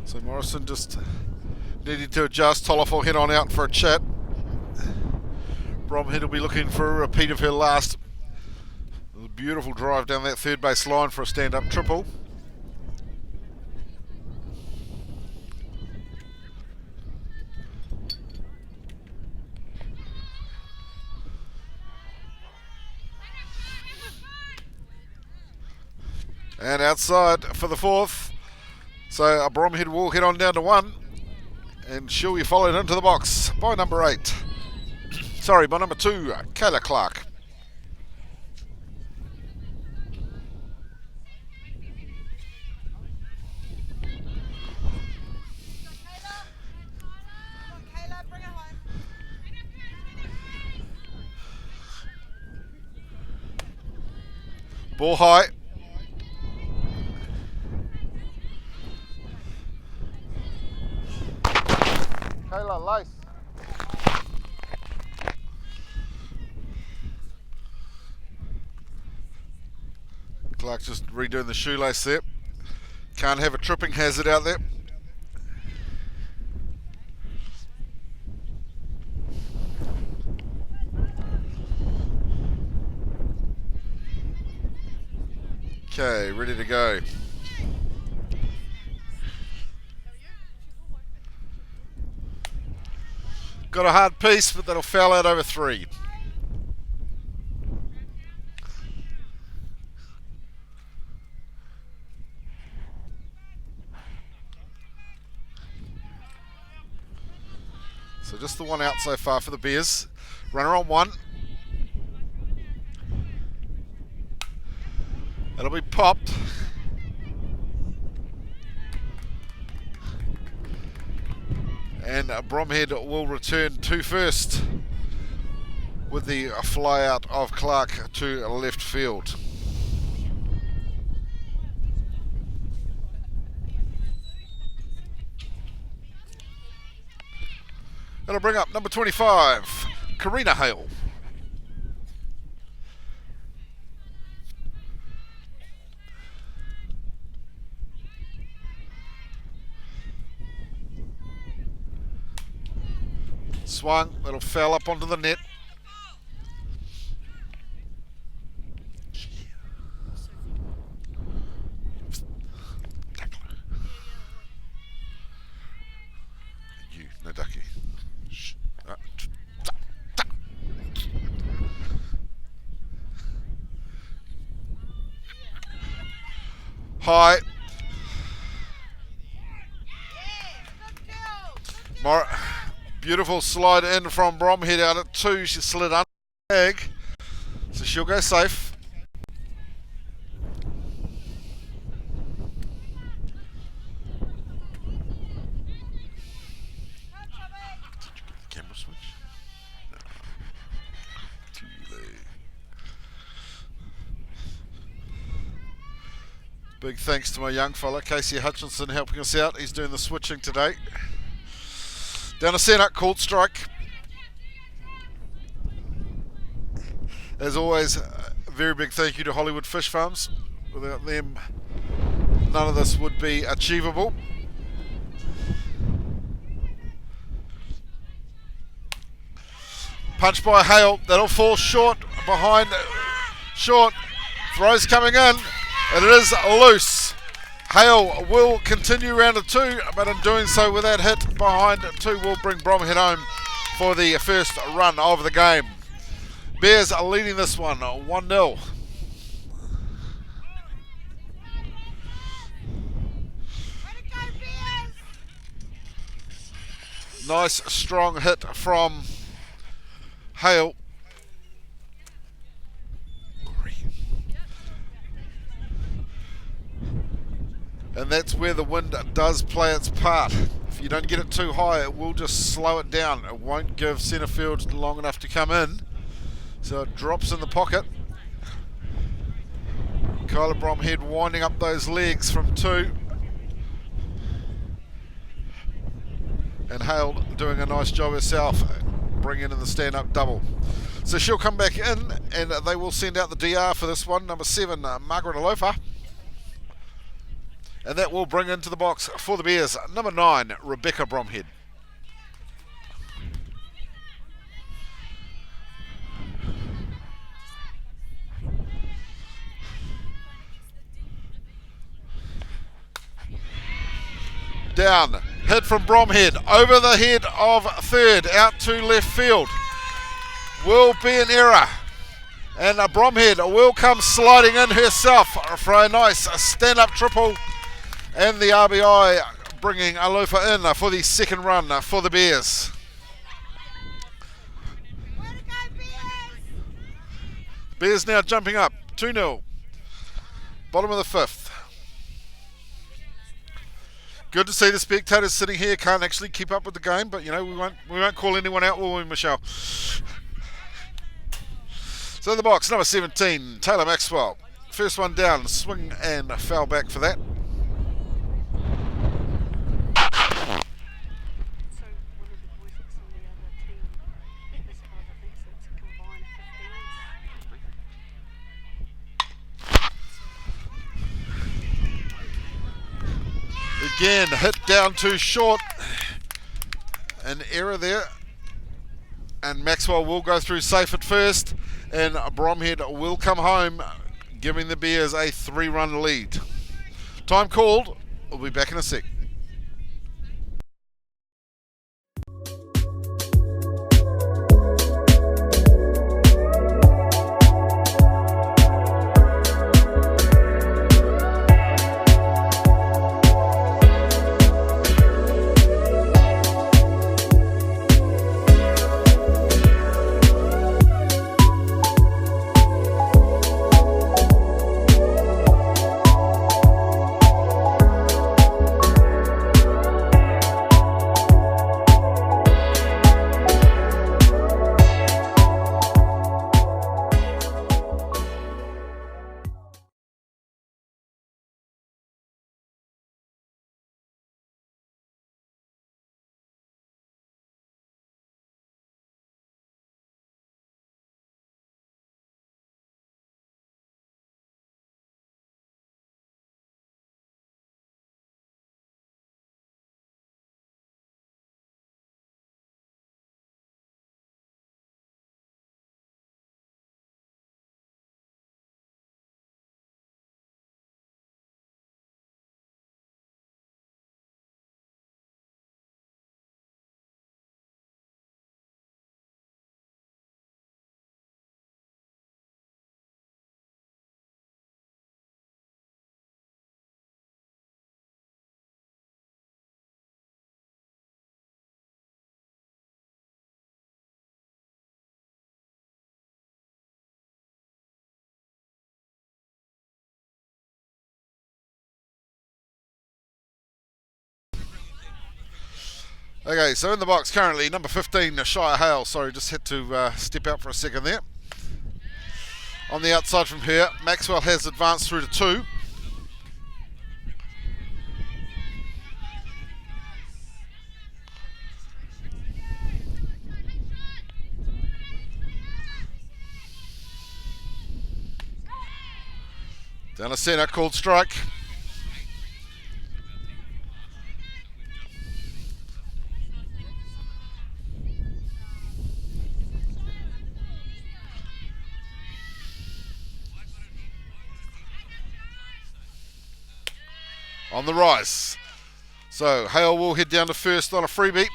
So Morrison just needed to adjust. Toloff will head on out for a chat. Bromhead will be looking for a repeat of her last. A beautiful drive down that third base line for a stand-up triple. And outside for the 4th. So Bromhead will head on down to 1. And she'll be followed into the box by number 8. Sorry, by number 2, Kayla Clark. Ball high. Kayla, lace. Clark just redoing the shoelace there. Can't have a tripping hazard out there. Okay, ready to go. Got a hard piece, but that'll foul out over 3. So just the one out so far for the Bears. Runner on 1. It'll be popped. And Bromhead will return to first with the fly out of Clark to left field. That'll bring up number 25, Karina Hale. Swung, that'll foul up onto the net. You, no ducky. High. Beautiful slide in from Bromhead out at 2. She slid under the tag, so she'll go safe. Camera switch. No. Too late. Big thanks to my young fella, Casey Hutchinson, helping us out. He's doing the switching today. Down to centre, called strike. As always, a very big thank you to Hollywood Fish Farms. Without them, none of this would be achievable. Punch by Hale, that'll fall short, behind, short. Throws coming in, and it is loose. Hale will continue round of 2, but in doing so with that hit behind 2 will bring Bromhead home for the first run of the game. Bears are leading this one 1-0. Nice strong hit from Hale. And that's where the wind does play its part. If you don't get it too high, it will just slow it down. It won't give centre field long enough to come in. So it drops in the pocket. Kyla Bromhead winding up those legs from 2. And Hale doing a nice job herself, bringing in the stand-up double. So she'll come back in, and they will send out the DR for this one. Number 7, Margaret Alofa. And that will bring into the box for the Bears, number 9, Rebecca Bromhead. Down, hit from Bromhead, over the head of 3rd, out to left field. Will be an error. And Bromhead will come sliding in herself for a nice stand-up triple. And the RBI bringing Alofa in for the second run for the Bears. Bears now jumping up, 2-0. Bottom of the 5th. Good to see the spectators sitting here can't actually keep up with the game, but you know we won't call anyone out, will we, Michelle? So in the box, number 17, Taylor Maxwell. First one down, swing and foul back for that. So one of the boys looks on the other team. His father thinks it's a combined 15s. Again, hit down too short. An error there. And Maxwell will go through safe at first. And Bromhead will come home, giving the Bears a 3-run lead. Time called. We'll be back in a sec. Okay, so in the box currently, number 15, Shire Hale. Sorry, just had to step out for a second there. On the outside from here, Maxwell has advanced through to 2. Down the centre, called strike. On the rise. So Hale will head down to first on a freebie.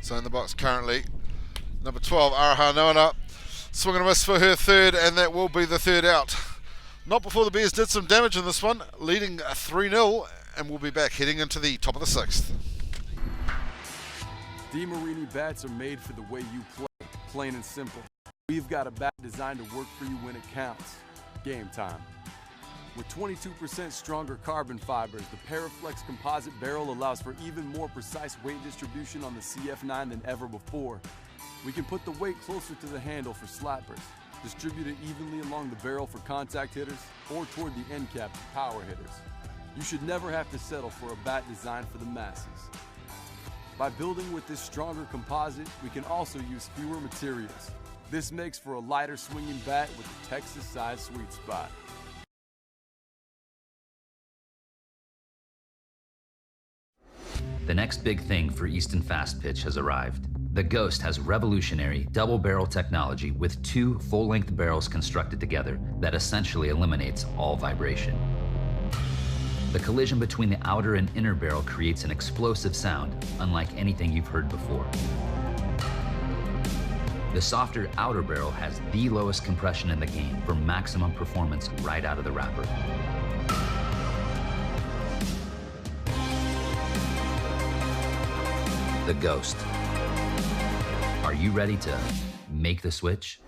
So in the box currently, number 12, Araha Noana, swing and a miss for her third, and that will be the third out. Not before the Bears did some damage in this one, leading 3-0, and we'll be back heading into the top of the 6th. DeMarini bats are made for the way you play, plain and simple. We've got a bat designed to work for you when it counts. Game time. With 22% stronger carbon fibers, the Paraflex composite barrel allows for even more precise weight distribution on the CF9 than ever before. We can put the weight closer to the handle for slappers, distribute it evenly along the barrel for contact hitters, or toward the end cap for power hitters. You should never have to settle for a bat designed for the masses. By building with this stronger composite, we can also use fewer materials. This makes for a lighter swinging bat with a Texas-sized sweet spot. The next big thing for Easton Fast Pitch has arrived. The Ghost has revolutionary double barrel technology with 2 full-length barrels constructed together that essentially eliminates all vibration. The collision between the outer and inner barrel creates an explosive sound unlike anything you've heard before. The softer outer barrel has the lowest compression in the game for maximum performance right out of the wrapper. The Ghost. Are you ready to make the switch?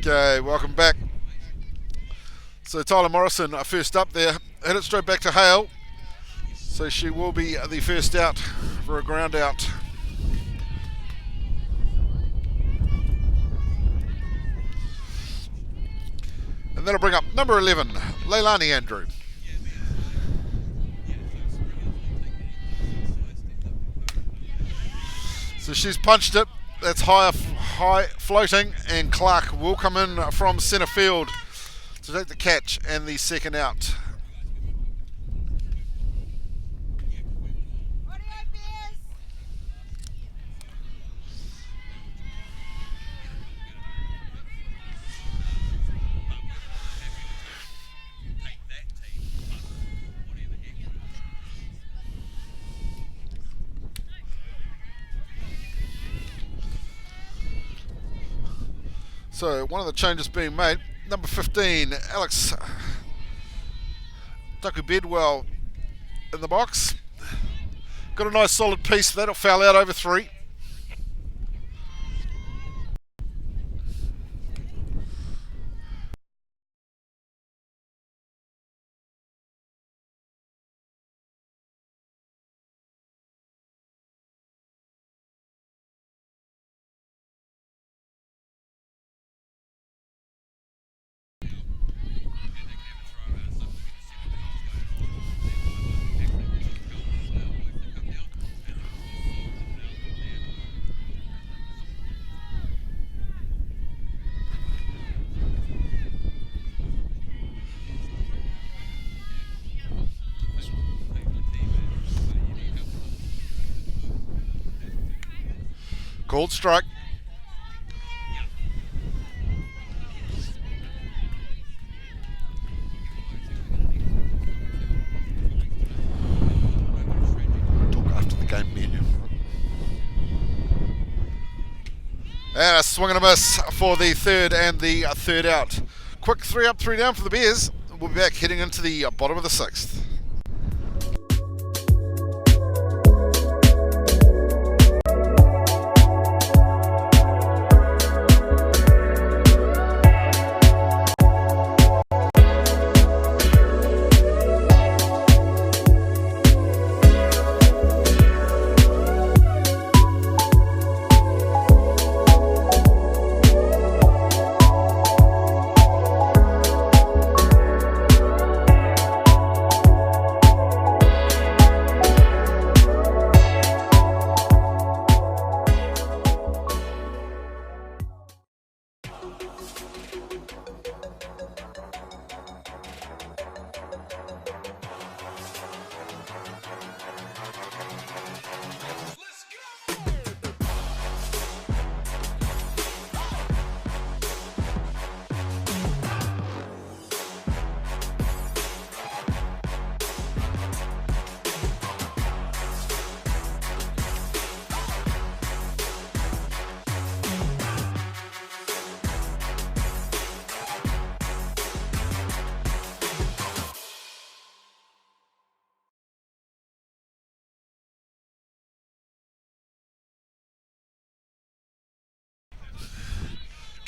Okay, welcome back. So Tyler Morrison first up there, hit it straight back to Hale. So she will be the first out for a ground out. And that'll bring up number 11, Leilani Andrew. So she's punched it. That's high floating, and Clark will come in from centre field to take the catch and the second out. So one of the changes being made, number 15, Alex Duku Bedwell in the box. Got a nice solid piece, that'll foul out over 3. Called strike. Talk after the game menu. And a swing and a miss for the third and the third out. Quick 3 up, 3 down for the Bears. We'll be back heading into the bottom of the 6th.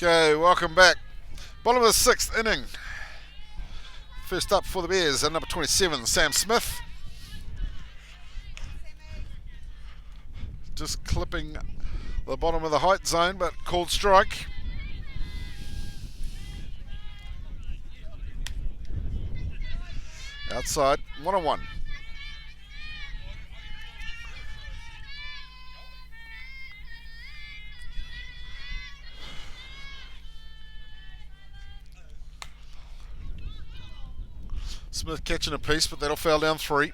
Okay, welcome back. Bottom of the 6th inning. First up for the Bears, number 27, Sam Smith. just clipping the bottom of the height zone, but called strike. Outside, 1-on-1. Smith catching a piece, but that'll foul down 3.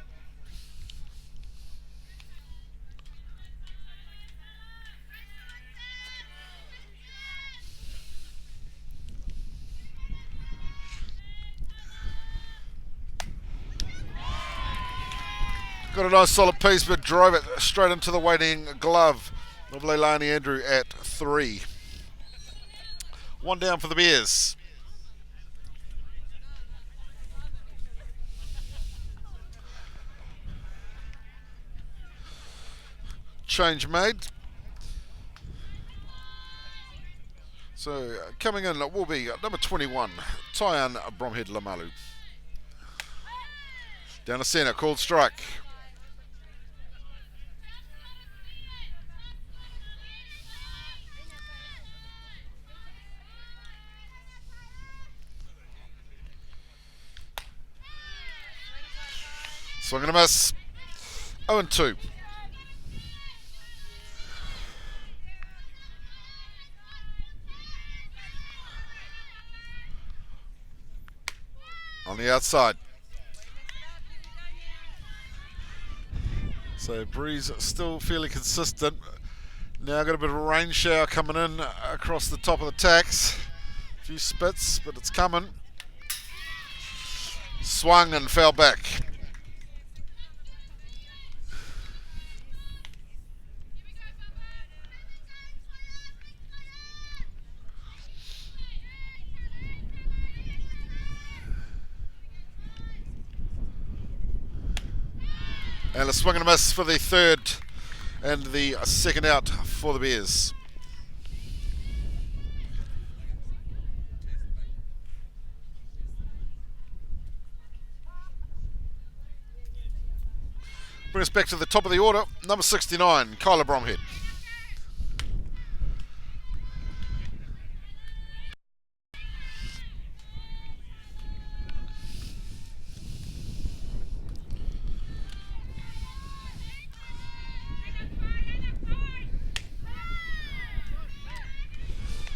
Got a nice solid piece, but drove it straight into the waiting glove of Leilani Andrew at 3. 1 down for the Bears. Change made. So coming in will be number 21, Tyan Bromhead Lamalu. Down the centre, called strike. Swing and a miss. 0-2. On the outside. So breeze still fairly consistent. Now got a bit of a rain shower coming in across the top of the tacks. A few spits, but it's coming. Swung and fell back. And a swing and a miss for the third and the second out for the Bears. Bring us back to the top of the order, number 69, Kyla Bromhead.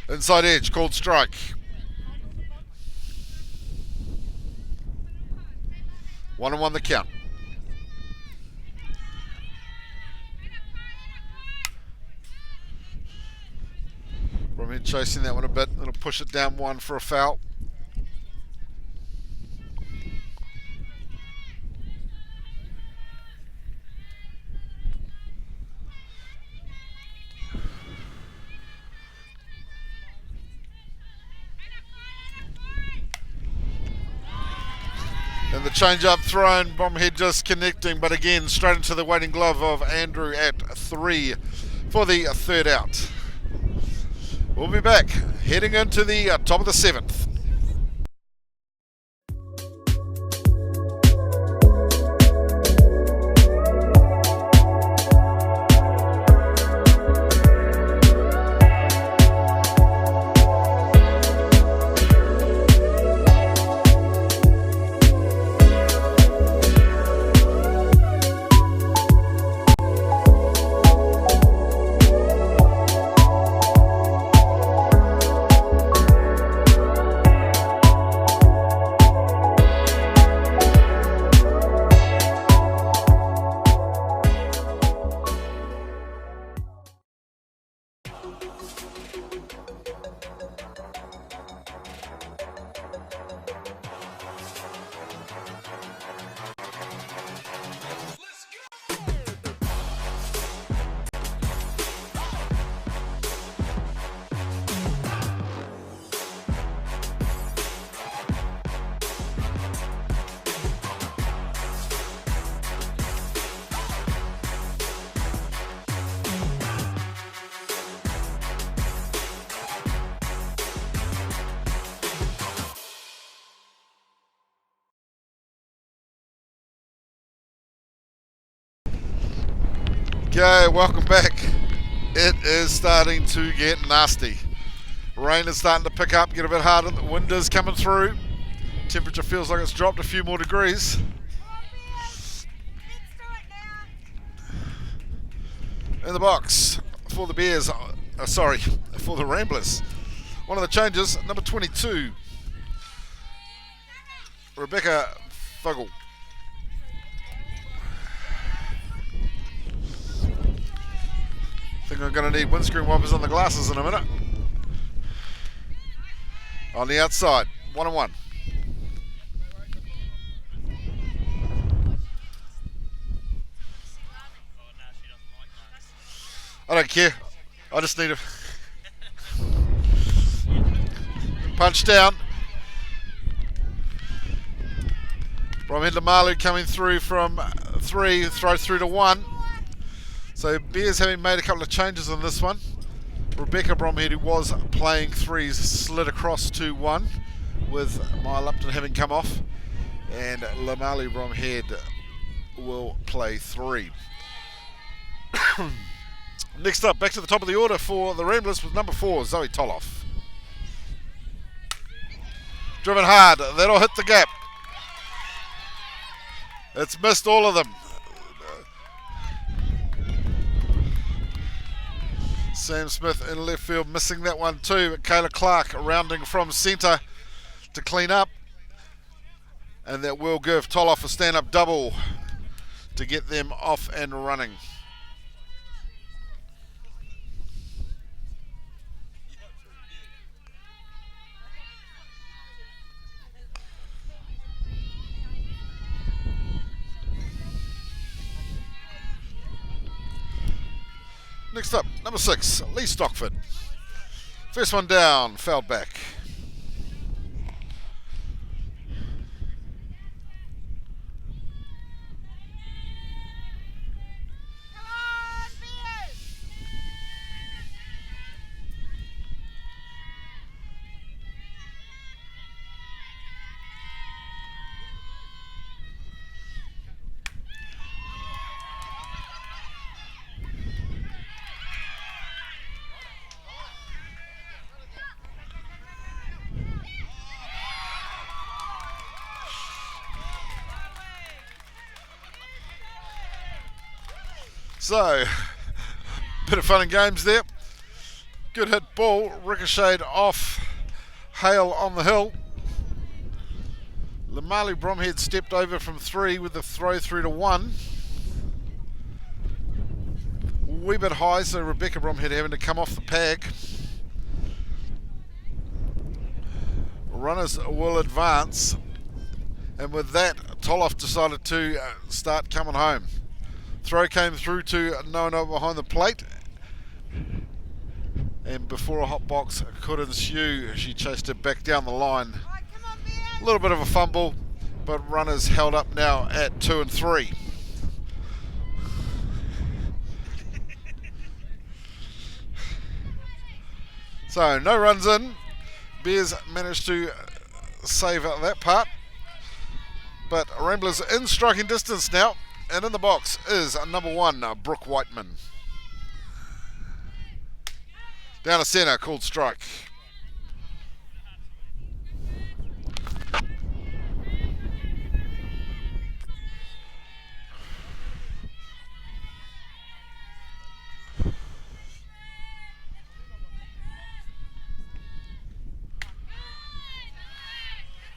Inside edge, called strike. 1-1 the count. Bromhead chasing that one a bit. It'll push it down 1 for a foul. And the change up thrown, Bromhead just connecting, but again straight into the waiting glove of Andrew at 3 for the third out. We'll be back heading into the top of the 7th. Okay, welcome back. It is starting to get nasty. Rain is starting to pick up, get a bit harder. The wind is coming through. Temperature feels like it's dropped a few more degrees. In the box for the Bears, for the Ramblers. One of the changes, number 22, Rebecca Fogel. I think I'm going to need windscreen wipers on the glasses in a minute. On the outside, 1-1. I don't care. I just need a punch down. Bromhead Lamalu coming through from 3, throw through to 1. So Bears having made a couple of changes on this one. Rebecca Bromhead, who was playing 3s, slid across to 1 with Maya Lupton having come off. And Lamalu Bromhead will play 3. Next up, back to the top of the order for the Ramblers with number 4, Zoe Toloff. Driven hard, that'll hit the gap. It's missed all of them. Sam Smith in left field missing that one too, but Kayla Clark rounding from centre to clean up. And that will give Toloff a stand-up double to get them off and running. Next up, number 6, Lee Stockford. First one down, fouled back. So, bit of fun and games there. Good hit ball, ricocheted off Hale on the hill. Lamalu Bromhead stepped over from 3 with the throw through to 1. Wee bit high, so Rebecca Bromhead having to come off the peg. Runners will advance, and with that, Toloff decided to start coming home. Throw came through to Noah behind the plate, and before a hot box could ensue, she chased it back down the line. A little bit of a fumble, but runners held up now at 2 and 3. So no runs in. Bears managed to save out that part, but Ramblers in striking distance now. And in the box is number 1, Brooke Whiteman. Down to centre, called strike.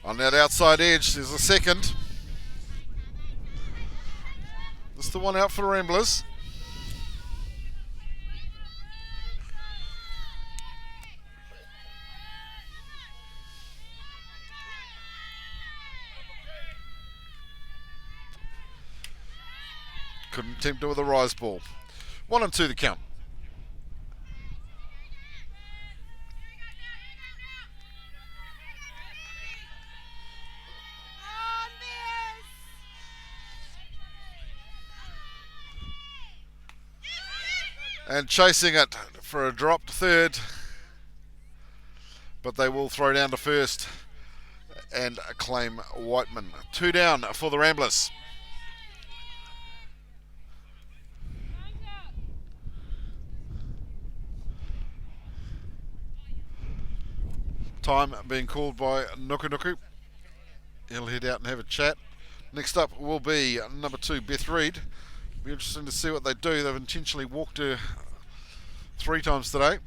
On that outside edge, there's a second. This is the one out for the Ramblers. Couldn't tempt it with a rise ball. 1 and 2 the count. And chasing it for a dropped third, but they will throw down to first and claim Whiteman. 2 down for the Ramblers. Time being called by Nuku Nuku. He'll head out and have a chat. Next up will be number 2, Beth Reed. Be interesting to see what they do. They've intentionally walked her 3 times today.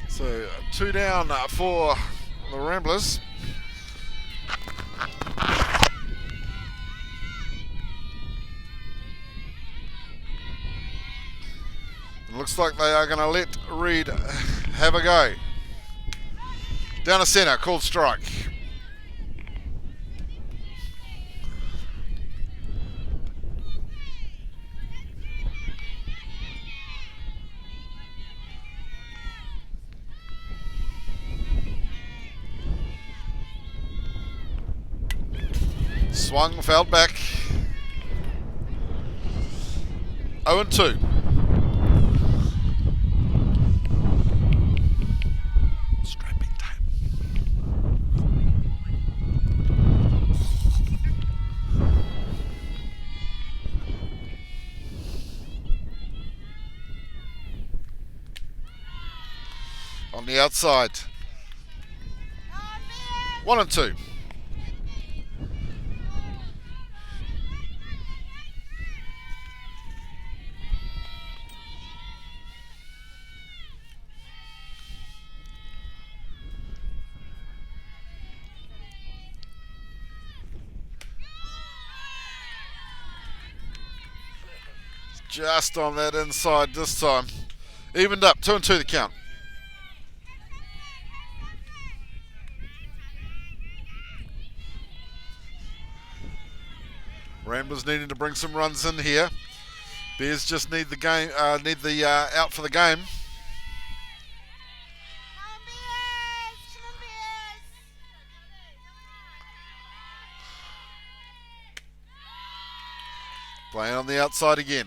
So 2 down for the Ramblers. It looks like they are going to let Reed have a go. Down the centre, called strike. Swung, fouled back. 0-2. Strapping time. On the outside. 1-2. Just on that inside this time. Evened up, 2-2 the count. Ramblers needing to bring some runs in here. Bears just need the game, out for the game. Playing on the outside again.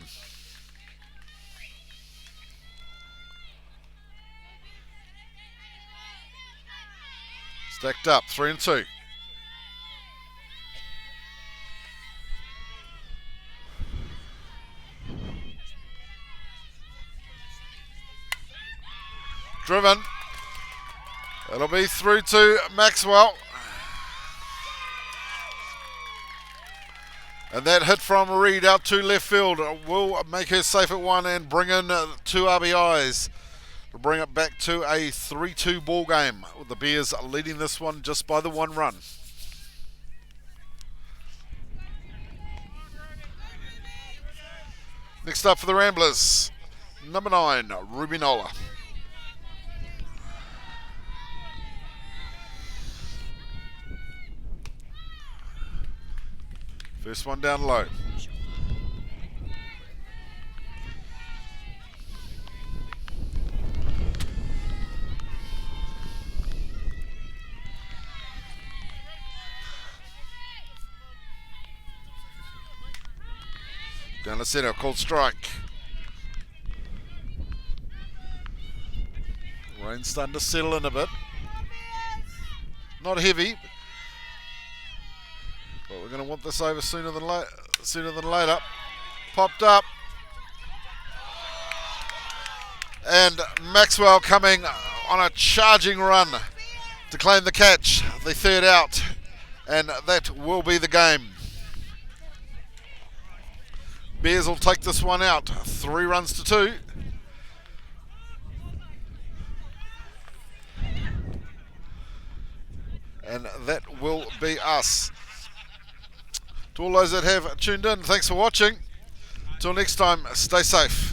Stacked up, 3-2. Driven. It'll be through to Maxwell. And that hit from Reed out to left field will make her safe at 1 and bring in 2 RBIs. To bring it back to a 3-2 ball game, with the Bears leading this one just by the 1 run. Next up for the Ramblers, number 9, Rubinola. First one down low. Down the centre, called strike. Rain's starting to settle in a bit. Not heavy, but we're going to want this over sooner than later. Popped up. And Maxwell coming on a charging run to claim the catch, the 3rd out. And that will be the game. Bears will take this one out, 3 runs to 2. And that will be us. To all those that have tuned in, thanks for watching. Till next time, stay safe.